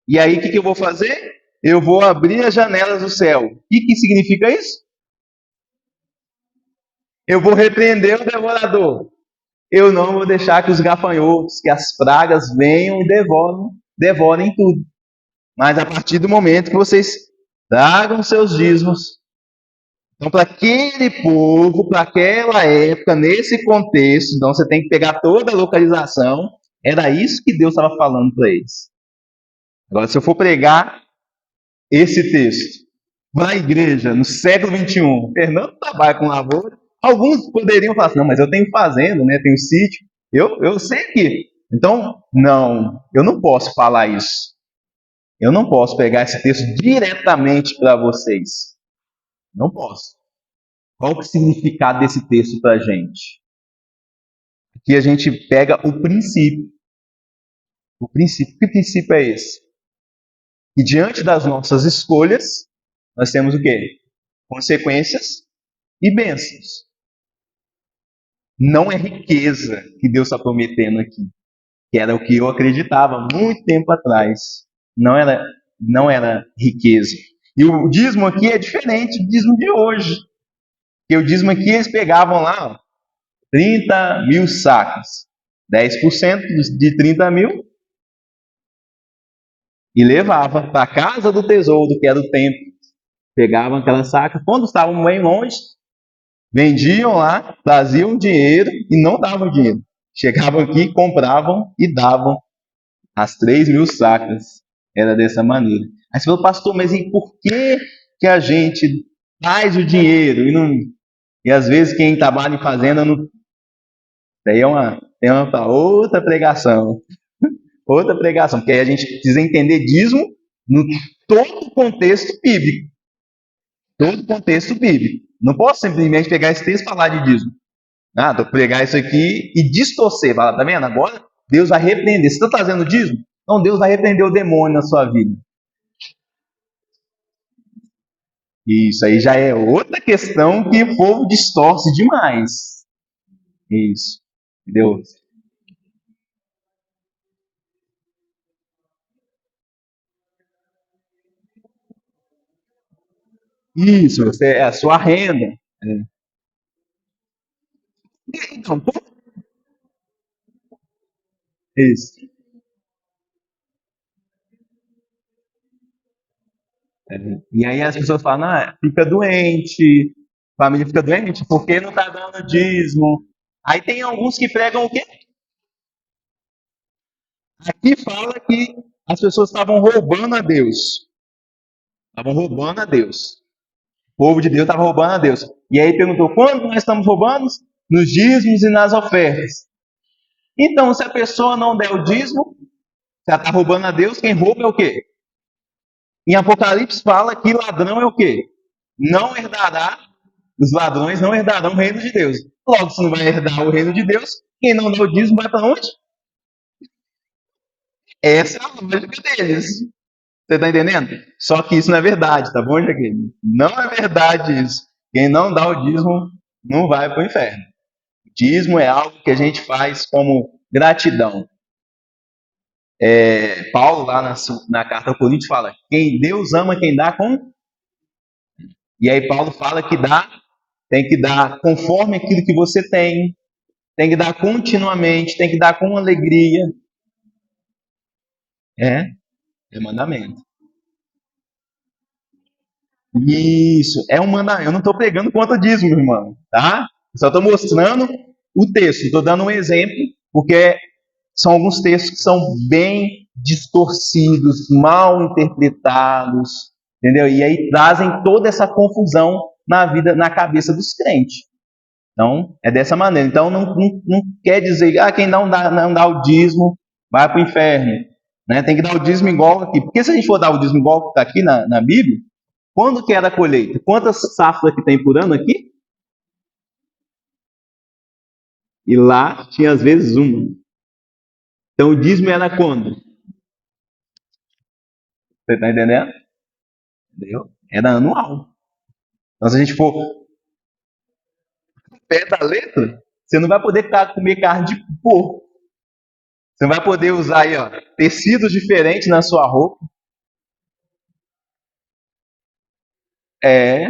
E aí o que eu vou fazer? Eu vou abrir as janelas do céu. O que significa isso? Eu vou repreender o devorador. Eu não vou deixar que os gafanhotos, que as pragas venham e devorem tudo. Mas a partir do momento que vocês tragam seus dízimos, então para aquele povo, para aquela época, nesse contexto, então você tem que pegar toda a localização, era isso que Deus estava falando para eles. Agora, se eu for pregar esse texto para a igreja no século XXI, Fernando trabalha com lavoura, alguns poderiam falar assim, não, mas eu tenho fazenda, né, tenho sítio, eu sei que. Então, não, eu não posso falar isso. Eu não posso pegar esse texto diretamente para vocês. Não posso. Qual que é o significado desse texto para a gente? Aqui a gente pega o princípio. O princípio. Que princípio é esse? Que diante das nossas escolhas, nós temos o quê? Consequências e bênçãos. Não é riqueza que Deus está prometendo aqui, que era o que eu acreditava muito tempo atrás. Não era riqueza. E o dízimo aqui é diferente do dízimo de hoje. Porque o dízimo aqui eles pegavam lá, ó, 30 mil sacos. 10% de 30 mil e levava para a casa do tesouro, que era o templo. Pegavam aquela saca, quando estavam bem longe, vendiam lá, traziam dinheiro e não davam dinheiro. Chegavam aqui, compravam e davam as 3 mil sacas. Era dessa maneira. Aí você falou, pastor, mas e por que a gente traz o dinheiro e não. E às vezes quem trabalha em fazenda não. Daí é uma para outra pregação. Outra pregação, porque aí a gente precisa entender dízimo no todo o contexto bíblico. Todo o contexto bíblico. Não posso simplesmente pegar esse texto e falar de dízimo. Vou pegar isso aqui e distorcer. Fala, tá vendo? Agora Deus vai repreender. Você está trazendo dízimo? Então Deus vai repreender o demônio na sua vida. Isso aí já é outra questão que o povo distorce demais. Isso. Entendeu? Isso, é a sua renda. Então, isso. E aí as pessoas falam, ah, fica doente, família fica doente porque não está dando dízimo. Aí tem alguns que pregam o quê? Aqui fala que as pessoas estavam roubando a Deus. Estavam roubando a Deus. O povo de Deus estava roubando a Deus. E aí perguntou, quando nós estamos roubando? Nos dízimos e nas ofertas. Então, se a pessoa não der o dízimo, se ela está roubando a Deus, quem rouba é o quê? Em Apocalipse fala que ladrão é o quê? Não herdará, os ladrões não herdarão o reino de Deus. Logo, se não vai herdar o reino de Deus, quem não dá o dízimo vai para onde? Essa é a lógica deles. Você está entendendo? Só que isso não é verdade, tá bom, Jaqueline? Não é verdade isso. Quem não dá o dízimo não vai para o inferno. O dízimo é algo que a gente faz como gratidão. Paulo, lá na carta ao Coríntios, fala: quem Deus ama, quem dá com. E aí, Paulo fala que dá, tem que dar conforme aquilo que você tem que dar continuamente, tem que dar com alegria. É mandamento. Isso, é um mandamento. Eu não estou pregando contra disso, meu irmão, tá? Só estou mostrando o texto, estou dando um exemplo, porque são alguns textos que são bem distorcidos, mal interpretados, entendeu? E aí trazem toda essa confusão na vida, na cabeça dos crentes. Então, é dessa maneira. Então, não quer dizer, quem não dá o dízimo vai para o inferno. Né? Tem que dar o dízimo igual aqui. Porque se a gente for dar o dízimo igual que está aqui na Bíblia, quando que era a colheita? Quantas safras que tem por ano aqui? E lá tinha às vezes uma. Então, o dízimo era quando? Você está entendendo? Entendeu? Era anual. Então, se a gente for pé da letra, você não vai poder comer carne de porco. Você vai poder usar aí, ó, tecidos diferentes na sua roupa. É,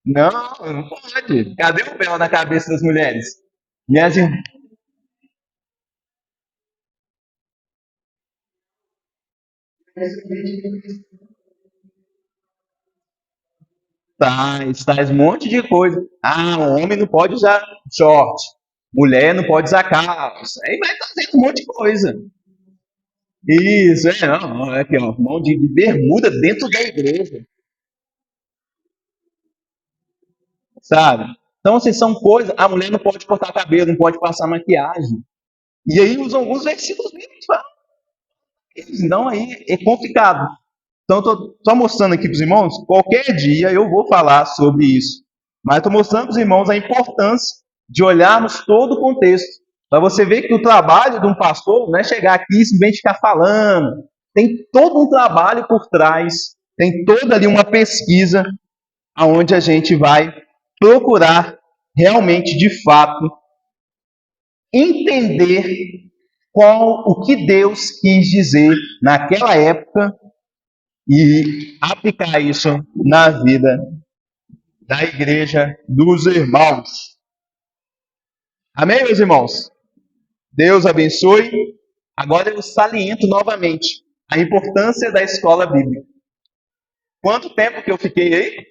não, não pode. Cadê o véu na cabeça das mulheres? Minhas irmãs, traz um monte de coisa. Ah, o homem não pode usar short. Mulher não pode usar calça. Aí vai trazendo um monte de coisa. Isso, não, é aqui, ó, mão de bermuda dentro da igreja, sabe? Então, assim, são coisas. A mulher não pode cortar cabelo, não pode passar maquiagem. E aí usam alguns versículos bíblicos. Então, aí é complicado. Então, estou só mostrando aqui para os irmãos, qualquer dia eu vou falar sobre isso. Mas estou mostrando para os irmãos a importância de olharmos todo o contexto. Para você ver que o trabalho de um pastor não é chegar aqui e simplesmente ficar falando. Tem todo um trabalho por trás, tem toda ali uma pesquisa aonde a gente vai procurar realmente, de fato, entender o que Deus quis dizer naquela época e aplicar isso na vida da igreja dos irmãos. Amém, meus irmãos? Deus abençoe. Agora eu saliento novamente a importância da escola bíblica. Quanto tempo que eu fiquei aí?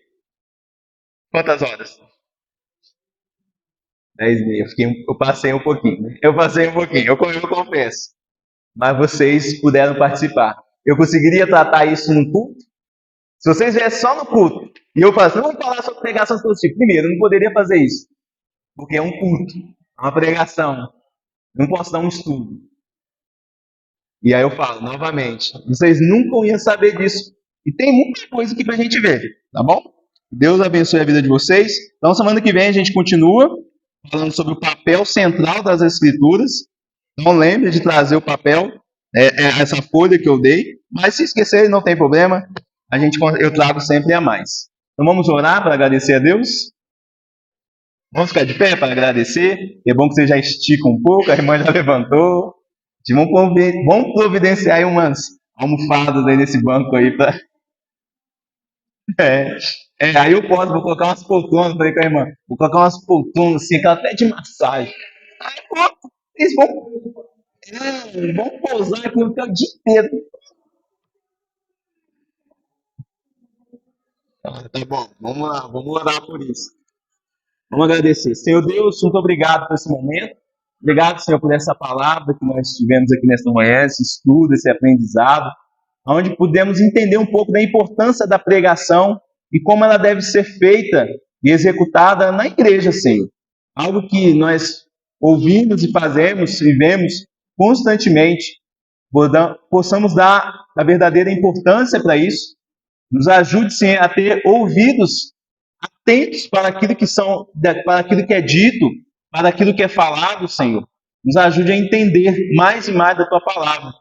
Quantas horas? 10 meia. Eu passei um pouquinho. Né? Eu passei um pouquinho, eu confesso. Mas vocês puderam participar. Eu conseguiria tratar isso no culto? Se vocês viessem só no culto e eu falasse, vamos falar sobre pregação positiva. Primeiro, eu não poderia fazer isso. Porque é um culto, é uma pregação. Eu não posso dar um estudo. E aí eu falo, novamente, vocês nunca iam saber disso. E tem muita coisa aqui pra gente ver, tá bom? Deus abençoe a vida de vocês. Então, semana que vem a gente continua falando sobre o papel central das Escrituras. Não lembre de trazer o papel, essa folha que eu dei. Mas se esquecer, não tem problema. Eu trago sempre a mais. Então vamos orar para agradecer a Deus. Vamos ficar de pé para agradecer. É bom que você já estica um pouco, a irmã já levantou. Vamos providenciar aí umas almofadas aí nesse banco aí. É, aí eu posso, vou colocar umas poltronas, falei com a irmã, vou colocar umas poltronas assim, aquela até de massagem. Aí, pô, eles vão pousar aqui o dia inteiro. Tá bom, vamos lá, vamos orar por isso. Vamos agradecer. Senhor Deus, muito obrigado por esse momento. Obrigado, Senhor, por essa palavra que nós tivemos aqui nesta manhã, esse estudo, esse aprendizado, onde pudemos entender um pouco da importância da pregação e como ela deve ser feita e executada na igreja, Senhor. Algo que nós ouvimos e fazemos e vemos constantemente. Possamos dar a verdadeira importância para isso. Nos ajude, Senhor, a ter ouvidos atentos para aquilo que é dito, para aquilo que é falado, Senhor. Nos ajude a entender mais e mais da tua palavra.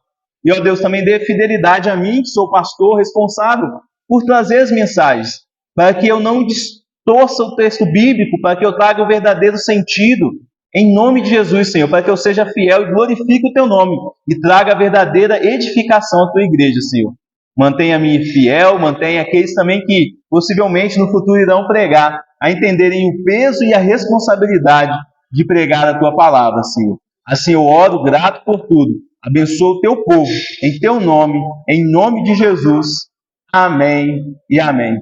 E, ó Deus, também dê fidelidade a mim, que sou pastor responsável por trazer as mensagens, para que eu não distorça o texto bíblico, para que eu traga o verdadeiro sentido, em nome de Jesus, Senhor, para que eu seja fiel e glorifique o teu nome e traga a verdadeira edificação à tua igreja, Senhor. Mantenha-me fiel, mantenha aqueles também que possivelmente no futuro irão pregar, a entenderem o peso e a responsabilidade de pregar a tua palavra, Senhor. Assim eu oro, grato por tudo. Abençoa o teu povo, em teu nome, em nome de Jesus. Amém e amém.